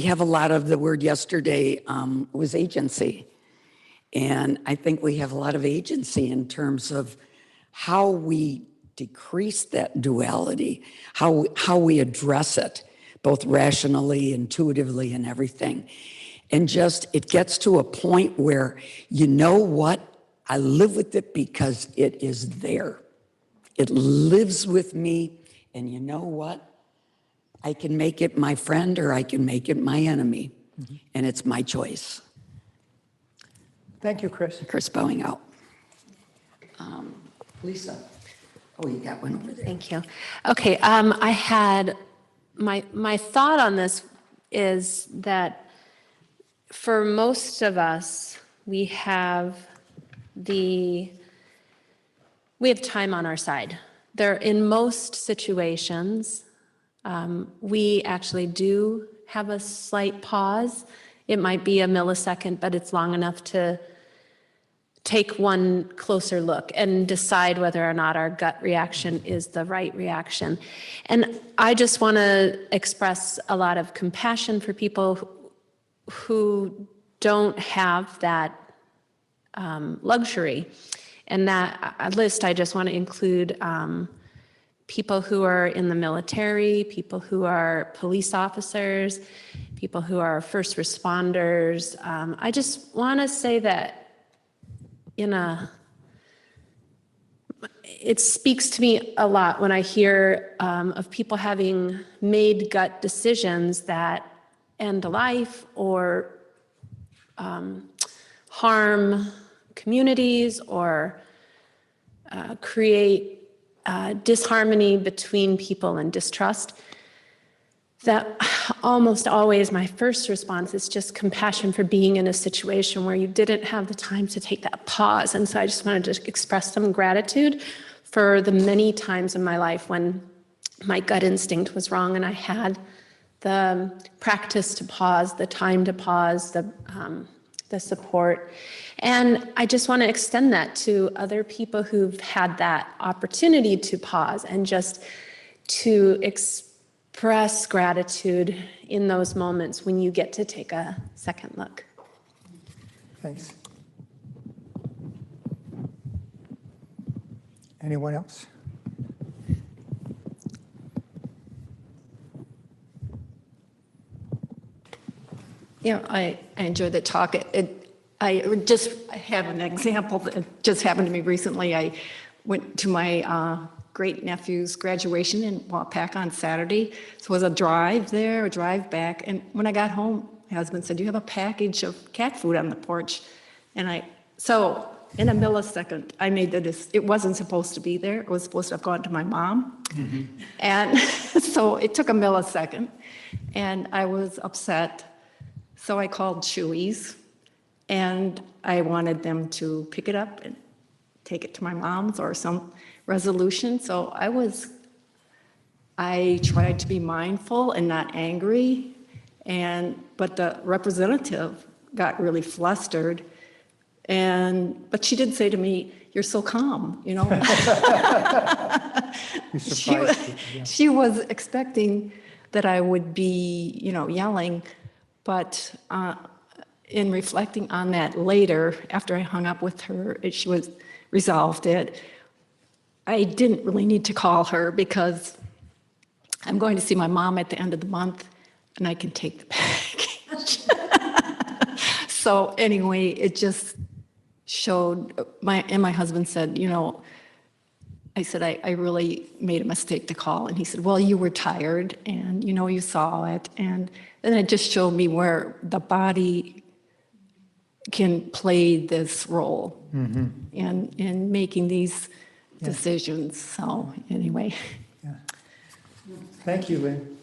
have a lot of, the word yesterday was agency. And I think we have a lot of agency in terms of how we decrease that duality, how we address it, both rationally, intuitively, and everything. And just, it gets to a point where, you know what? I live with it because it is there. It lives with me, and you know what? I can make it my friend or I can make it my enemy, and it's my choice. Thank you, Chris. Chris bowing out. Lisa. Oh, you got one over there. Thank you. Okay, I had, my thought on this is that for most of us, we have time on our side. In most situations, we actually do have a slight pause. It might be a millisecond, but it's long enough to take one closer look and decide whether or not our gut reaction is the right reaction. And I just want to express a lot of compassion for people who don't have that luxury. And that list, I just want to include people who are in the military, people who are police officers, people who are first responders. I just want to say that it speaks to me a lot when I hear of people having made gut decisions that end a life or harm communities or create disharmony between people and distrust. That almost always my first response is just compassion for being in a situation where you didn't have the time to take that pause. And so I just wanted to express some gratitude for the many times in my life when my gut instinct was wrong and I had the practice to pause, the time to pause, the support. And I just want to extend that to other people who've had that opportunity to pause and just to express gratitude in those moments when you get to take a second look. Thanks. Anyone else? Yeah, I enjoyed the talk. I just have an example that just happened to me recently. I went to my great nephew's graduation in Wapak on Saturday. So it was a drive there, a drive back. And when I got home, my husband said, "You have a package of cat food on the porch." And so in a millisecond, I made it wasn't supposed to be there. It was supposed to have gone to my mom. Mm-hmm. And so it took a millisecond and I was upset. So I called Chewy's and I wanted them to pick it up and take it to my mom's or some resolution. So I tried to be mindful and not angry, but the representative got really flustered. But she did say to me, "You're so calm, you know." She was expecting that I would be, yelling, but in reflecting on that later, after I hung up with her, she was resolved it. I didn't really need to call her because I'm going to see my mom at the end of the month and I can take the package. So anyway, it just showed, my husband said, I said, I really made a mistake to call. And he said, "Well, you were tired and, you saw it." And then it just showed me where the body can play this role in making these decisions. So anyway. Yeah. Thank you, Lynn.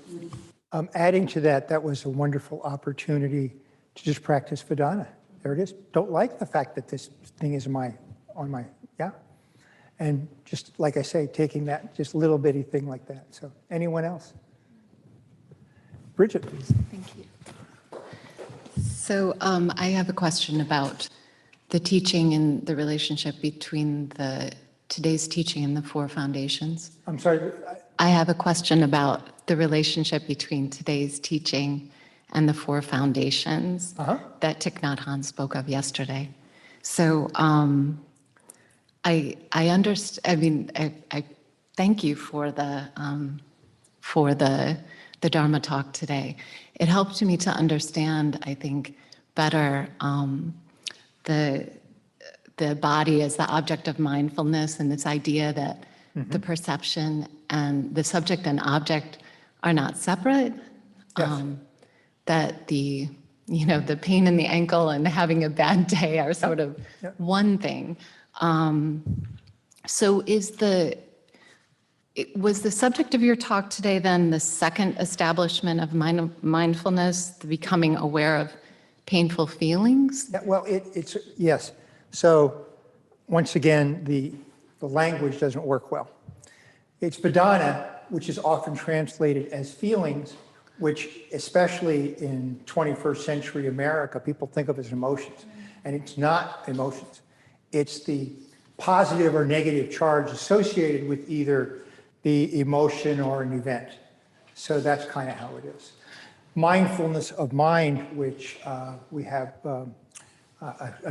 Adding to that, that was a wonderful opportunity to just practice Vedana. There it is. Don't like the fact that this thing is yeah. And just like I say, taking that just little bitty thing like that. So anyone else? Bridget, please. Thank you. So I have a question about the teaching and the relationship between today's teaching and the Four Foundations. I'm sorry. I have a question about the relationship between today's teaching and the Four Foundations that Thich Nhat Hanh spoke of yesterday. So I understand. I thank you for the Dharma talk today. It helped me to understand, I think, better the body as the object of mindfulness, and this idea that the perception and the subject and object are not separate. Yes. That the pain in the ankle and having a bad day are sort of one thing. So was the subject of your talk today then the second establishment of mindfulness, the becoming aware of painful feelings? Yeah, well, it's, yes. So once again, the language doesn't work well. It's Vedana, which is often translated as feelings, which especially in 21st century America, people think of as emotions. And it's not emotions. It's the positive or negative charge associated with either the emotion or an event. So that's kind of how it is. Mindfulness of mind, which we have a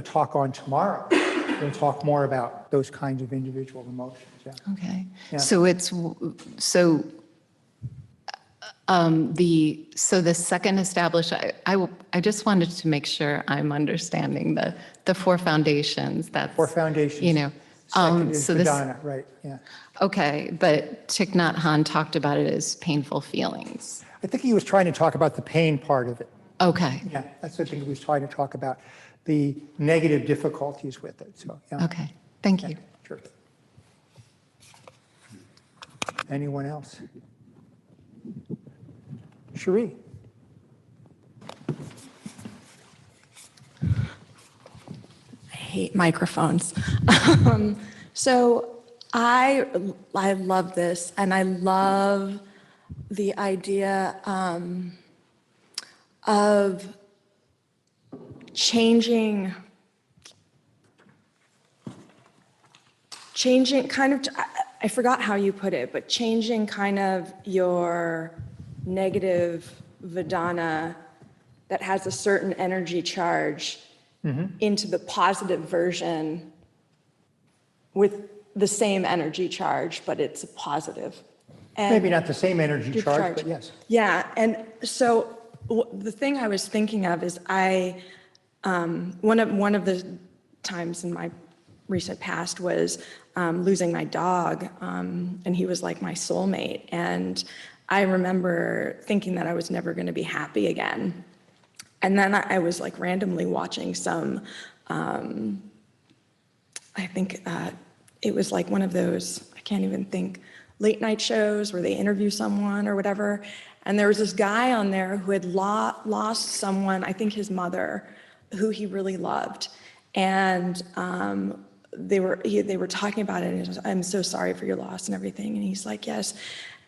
talk on tomorrow. We'll talk more about those kinds of individual emotions. Yeah. Okay. Yeah. So the second established, I just wanted to make sure I'm understanding the four foundations. That's Four Foundations. Second is so this, Vedana, right, yeah. okay, but Thich Nhat Hanh talked about it as painful feelings. I think he was trying to talk about the pain part of it. Okay. Yeah, that's what I think he was trying to talk about, the negative difficulties with it, so, yeah. Okay. Thank you. Sure. Anyone else? Cherie? I hate microphones. So I love this, and I love the idea of changing kind of, I forgot how you put it, but changing kind of your negative Vedana that has a certain energy charge into the positive version with the same energy charge, but it's a positive. And Maybe not the same energy charge, but yes. yeah, and so the thing I was thinking of is one of the times in my recent past was losing my dog, and he was like my soulmate. And I remember thinking that I was never going to be happy again. And then I was like randomly watching some, I think it was like one of those, I can't even think, late night shows where they interview someone or whatever. And there was this guy on there who had lost someone, I think his mother, who he really loved. And they were talking about it, and he was, I'm so sorry for your loss and everything. And he's like, yes.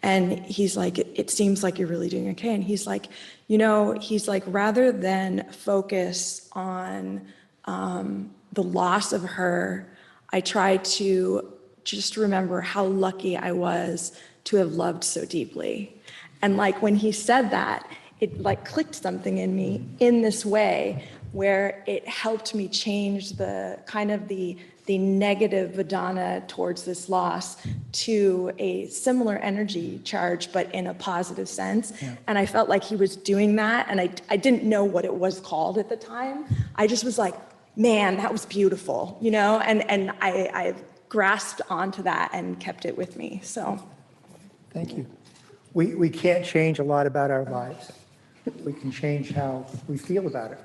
And he's like, it seems like you're really doing okay. And he's like, he's like, rather than focus on the loss of her, I try to just remember how lucky I was to have loved so deeply. And like when he said that, it like clicked something in me in this way where it helped me change the kind of the negative Vedana towards this loss to a similar energy charge, but in a positive sense. Yeah. And I felt like he was doing that, and I didn't know what it was called at the time. I just was like, man, that was beautiful, and I grasped onto that and kept it with me, so. Thank you. We can't change a lot about our lives. We can change how we feel about it.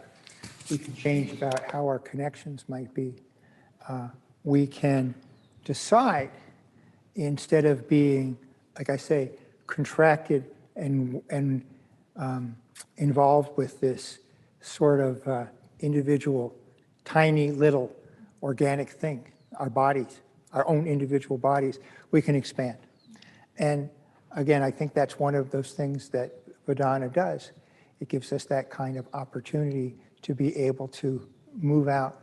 We can change about how our connections might be. We can decide, instead of being, like I say, contracted and involved with this sort of individual, tiny little organic thing, our bodies, our own individual bodies, we can expand. And again, I think that's one of those things that Vedana does. It gives us that kind of opportunity to be able to move out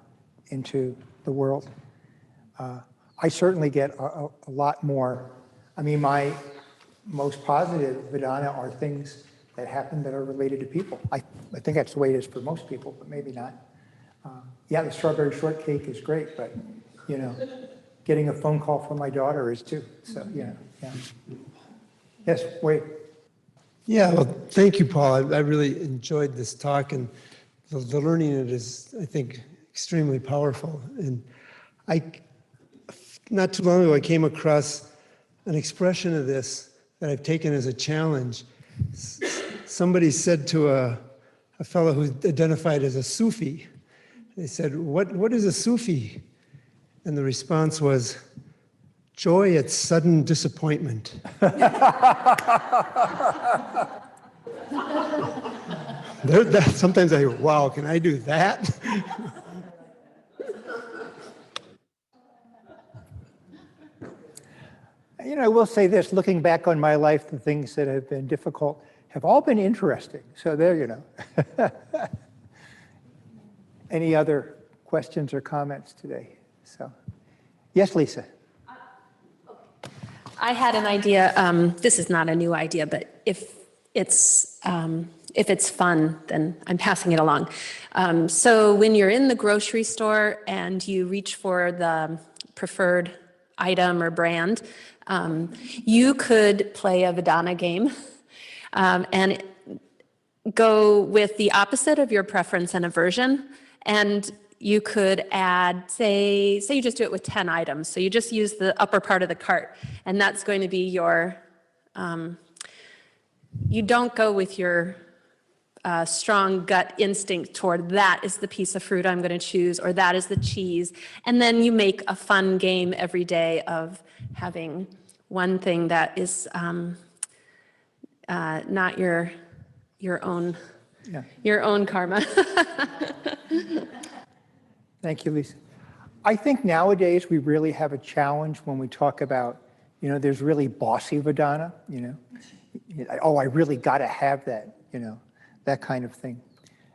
into the world. I certainly get a lot more. I mean, my most positive Vedana are things that happen that are related to people. I think that's the way it is for most people, but maybe not. Yeah, the strawberry shortcake is great, but getting a phone call from my daughter is too. So, yeah. Yes, wait. Yeah, well, thank you, Paul. I really enjoyed this talk, and the learning in it is, I think, extremely powerful. And not too long ago, I came across an expression of this that I've taken as a challenge. Somebody said to a fellow who identified as a Sufi, they said, what is a Sufi? And the response was, joy at sudden disappointment. Sometimes I go, wow, can I do that? I will say this, looking back on my life, the things that have been difficult have all been interesting. So there, Any other questions or comments today? So, yes, Lisa. I had an idea. This is not a new idea, but if it's fun, then I'm passing it along. So when you're in the grocery store and you reach for the preferred item or brand, you could play a Vedana game and go with the opposite of your preference and aversion. And you could add, say you just do it with 10 items. So you just use the upper part of the cart, and that's going to be your, you don't go with your strong gut instinct toward that is the piece of fruit I'm going to choose, or that is the cheese. And then you make a fun game every day of having one thing that is not your own karma. Thank you, Lisa. I think nowadays we really have a challenge when we talk about, there's really bossy Vedana, oh, I really got to have that, that kind of thing.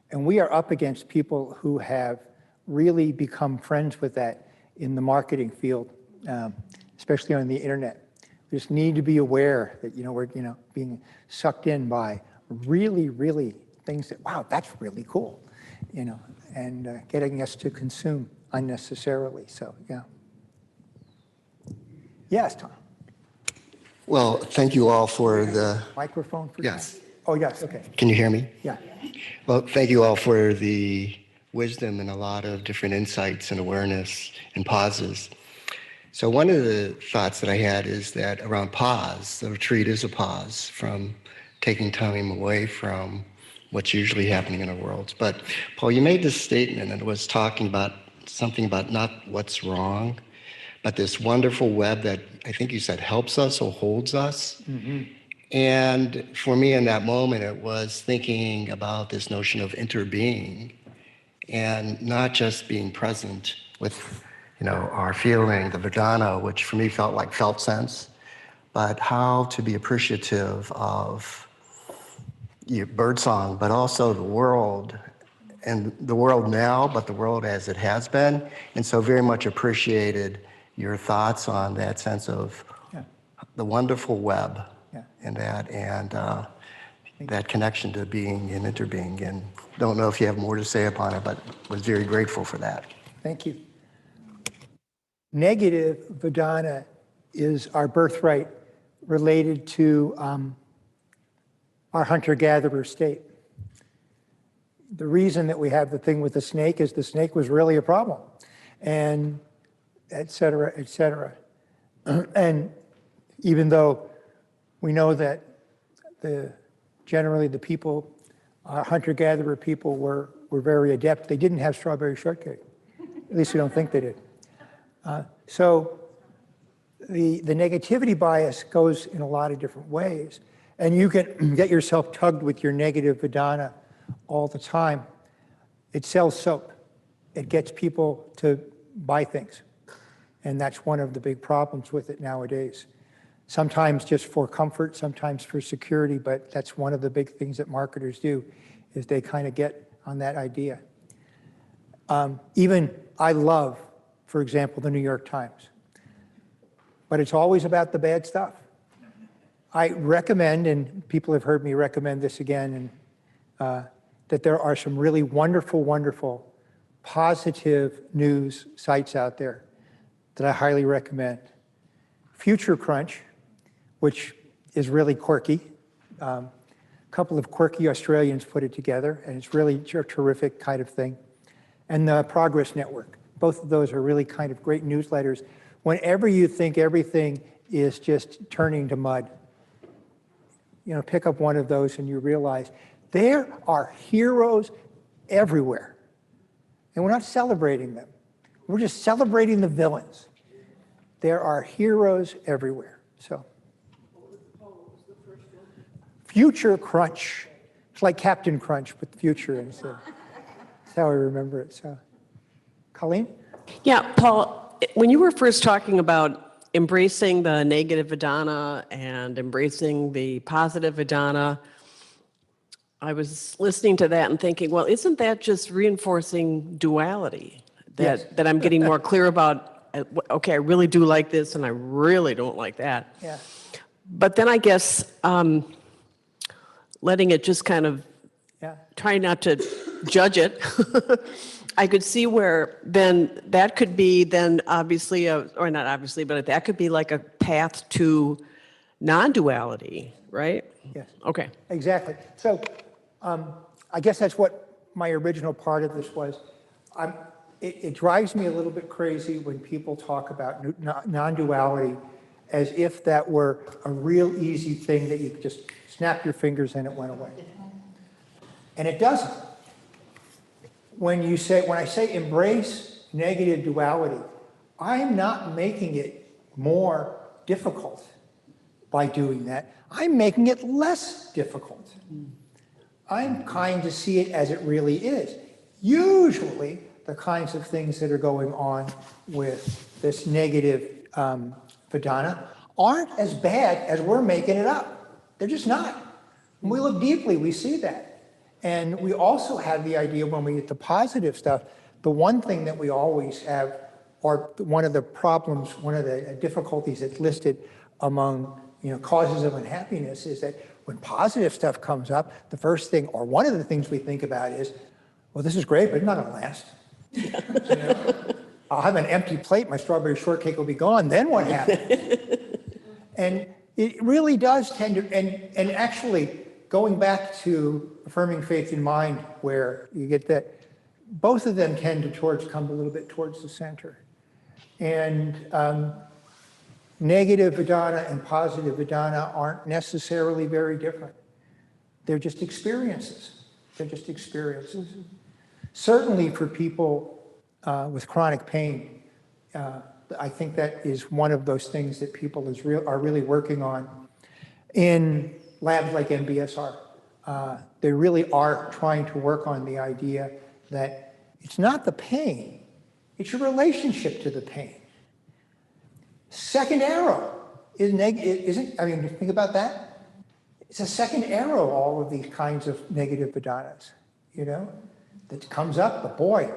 And we are up against people who have really become friends with that in the marketing field, especially on the internet. We just need to be aware that, we're, being sucked in by really, really things that, wow, that's really cool, and getting us to consume unnecessarily. So, yeah. Yes, Tom. Well, thank you all for the... Microphone for Yes. Tom. Oh, yes, okay. Can you hear me? Yeah. Well, thank you all for the wisdom and a lot of different insights and awareness and pauses. So one of the thoughts that I had is that around pause, the retreat is a pause from taking time away from what's usually happening in our worlds. But Paul, you made this statement and it was talking about something about not what's wrong, but this wonderful web that I think you said helps us or holds us. Mm-hmm. And for me in that moment, it was thinking about this notion of interbeing and not just being present with, our feeling, the Vedana, which for me felt like felt sense, but how to be appreciative of birdsong, but also the world, and the world now, but the world as it has been. And so very much appreciated your thoughts on that sense of the wonderful web and that connection to being and interbeing. And don't know if you have more to say upon it, but was very grateful for that. Thank you. Negative Vedana is our birthright related to our hunter-gatherer state. The reason that we have the thing with the snake is the snake was really a problem, and et cetera, et cetera. And even though we know that generally the people, hunter-gatherer people were very adept, they didn't have strawberry shortcake. At least we don't think they did. So the negativity bias goes in a lot of different ways. And you can get yourself tugged with your negative Vedana all the time. It sells soap. It gets people to buy things. And that's one of the big problems with it nowadays. Sometimes just for comfort, sometimes for security, but that's one of the big things that marketers do, is they kind of get on that idea. Even I love, for example, the New York Times, but it's always about the bad stuff. I recommend, and people have heard me recommend this again, and that there are some really wonderful, wonderful, positive news sites out there. that I highly recommend. Future Crunch, which is really quirky. A couple of quirky Australians put it together, and it's really a terrific kind of thing. And the Progress Network. Both of those are really kind of great newsletters. Whenever you think everything is just turning to mud, you know, pick up one of those and you realize there are heroes everywhere. And we're not celebrating them. We're just celebrating the villains. There are heroes everywhere. So, Future Crunch. It's like Captain Crunch, but future instead. That's how I remember it. So, Colleen? Yeah, Paul, when you were first talking about embracing the negative Vedana and embracing the positive Vedana, I was listening to that and thinking, well, isn't that just reinforcing duality? Yes. That I'm getting more clear about, okay, I really do like this and I really don't like that. Yeah. But then I guess letting it just kind of, trying not to judge it, I could see where then that could be then obviously, or not obviously, but that could be like a path to non-duality, right? Yes. Okay. Exactly. So I guess that's what my original part of this was. It drives me a little bit crazy when people talk about non-duality as if that were a real easy thing that you could just snap your fingers and it went away. And it doesn't. When I say embrace negative duality, I'm not making it more difficult by doing that. I'm making it less difficult. I'm kind to see it as it really is. Usually, the kinds of things that are going on with this negative Vedana aren't as bad as we're making it up. They're just not. When we look deeply, we see that. And we also have the idea when we get to positive stuff, the one thing that we always have, or one of the problems, one of the difficulties that's listed among causes of unhappiness is that when positive stuff comes up, the first thing, or one of the things we think about is, well, this is great, but it's not going to last. I'll have an empty plate, my strawberry shortcake will be gone, then what happens? And it really does tend to, and actually, going back to affirming faith in mind, where you get that, both of them tend to come a little bit towards the center. And negative Vedana and positive Vedana aren't necessarily very different. They're just experiences. They're just experiences. Certainly for people with chronic pain, I think that is one of those things that people are really working on in labs like MBSR. They really are trying to work on the idea that it's not the pain, it's your relationship to the pain. Second arrow isn't, I mean, think about that. It's a second arrow, all of these kinds of negative Vedanas, that comes up, but boy,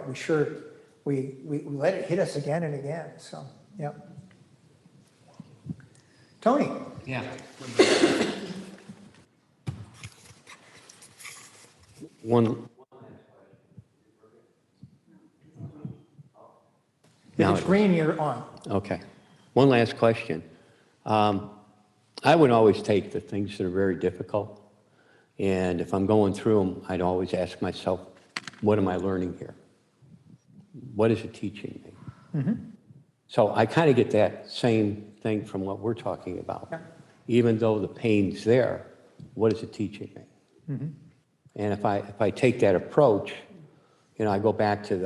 we let it hit us again and again, so, yeah. Tony? Yeah. One. If it's green, you're on. Okay. One last question. I would always take the things that are very difficult, and if I'm going through them, I'd always ask myself, what am I learning here? What is it teaching me? Mm-hmm. So I kind of get that same thing from what we're talking about. Yeah. Even though the pain's there, what is it teaching me? Mm-hmm. And if I take that approach, I go back to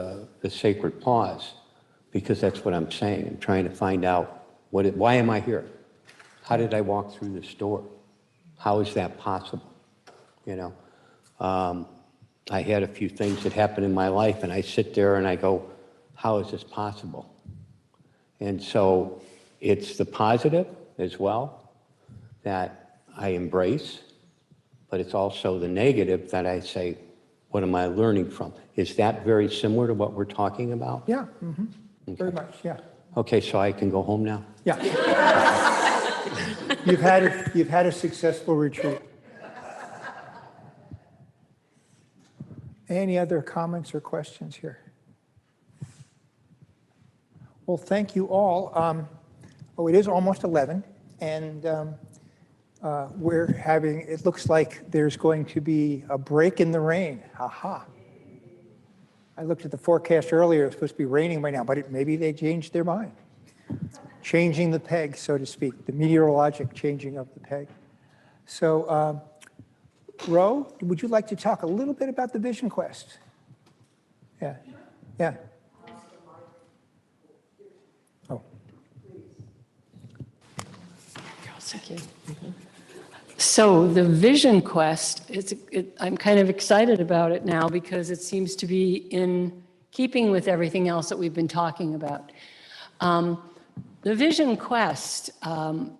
the sacred pause, because that's what I'm saying. I'm trying to find out why am I here? How did I walk through this door? How is that possible? I had a few things that happened in my life, and I sit there and I go, how is this possible? And so it's the positive as well that I embrace, but it's also the negative that I say, what am I learning from? Is that very similar to what we're talking about? Yeah, mm-hmm. Okay. Very much, yeah. Okay, so I can go home now? Yeah. You've had a successful retreat. Any other comments or questions here? Well, Well, thank you all. Oh, it is almost 11, and we're having, it looks like there's going to be a break in the rain. Aha. I looked at the forecast earlier, it's supposed to be raining right now, but maybe they changed their mind. Changing the peg, so to speak, the meteorologic changing of the peg. So, Ro, would you like to talk a little bit about the Vision Quest? Yeah, yeah. Oh. Thank you. So the Vision Quest, I'm kind of excited about it now because it seems to be in keeping with everything else that we've been talking about. The Vision Quest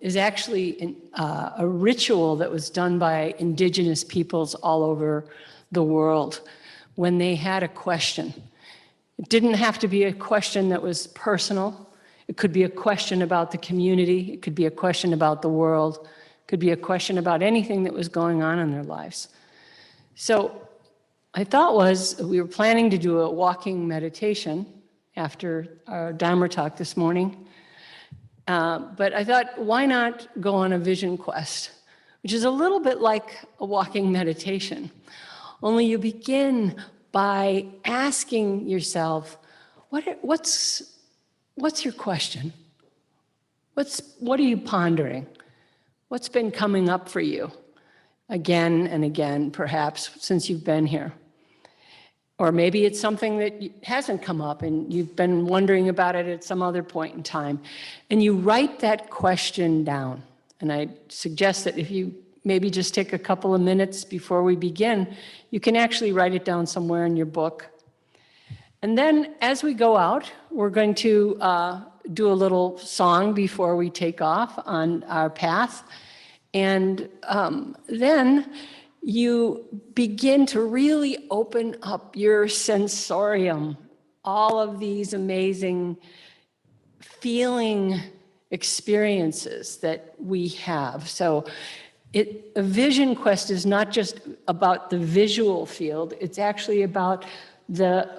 is actually a ritual that was done by indigenous peoples all over the world when they had a question. It didn't have to be a question that was personal. It could be a question about the community. It could be a question about the world. It could be a question about anything that was going on in their lives. So I thought we were planning to do a walking meditation after our Dharma talk this morning. But I thought, why not go on a vision quest, which is a little bit like a walking meditation, only you begin by asking yourself, what's your question? What are you pondering? What's been coming up for you again and again, perhaps, since you've been here? Or maybe it's something that hasn't come up and you've been wondering about it at some other point in time. And you write that question down. And I suggest that if you maybe just take a couple of minutes before we begin, you can actually write it down somewhere in your book. And then as we go out, we're going to do a little song before we take off on our path. And then you begin to really open up your sensorium, all of these amazing feeling experiences that we have. So a vision quest is not just about the visual field, it's actually about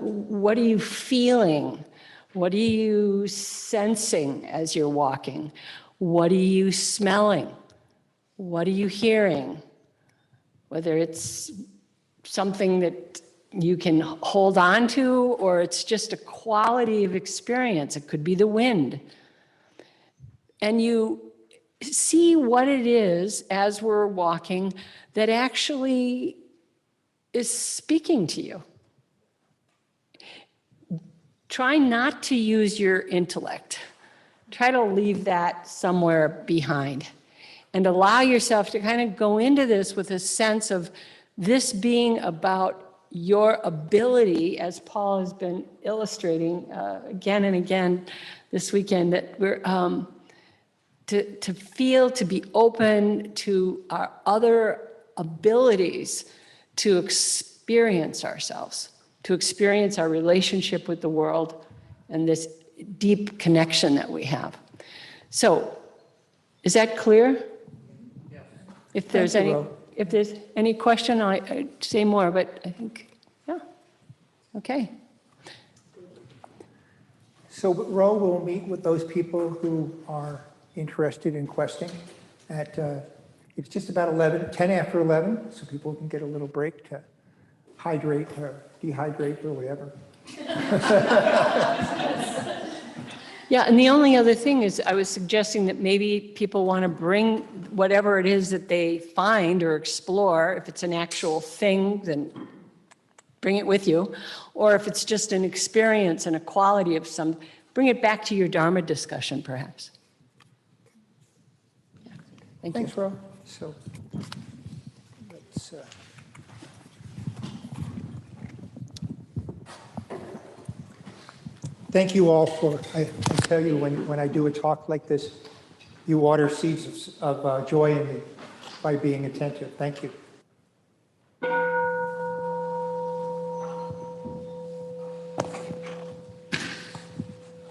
what are you feeling? What are you sensing as you're walking? What are you smelling? What are you hearing? Whether it's something that you can hold on to or it's just a quality of experience. It could be the wind. And you see what it is as we're walking that actually is speaking to you. Try not to use your intellect. Try to leave that somewhere behind and allow yourself to kind of go into this with a sense of this being about your ability, as Paul has been illustrating again and again this weekend, that we're to feel, to be open to our other abilities to experience ourselves, to experience our relationship with the world and this deep connection that we have. So, is that clear? Yes. If there's any question, I'd say more, but I think, yeah, okay. So Ro will meet with those people who are interested in questing at, it's just about 10 after 11, so people can get a little break to hydrate or dehydrate or whatever. Yeah, and the only other thing is I was suggesting that maybe people want to bring whatever it is that they find or explore. If it's an actual thing, then bring it with you. Or if it's just an experience and a quality of some, bring it back to your Dharma discussion, perhaps. Yeah. Thanks, Ro. So let's... Thank you all for, I tell you, when I do a talk like this, you water seeds of joy in me by being attentive. Thank you.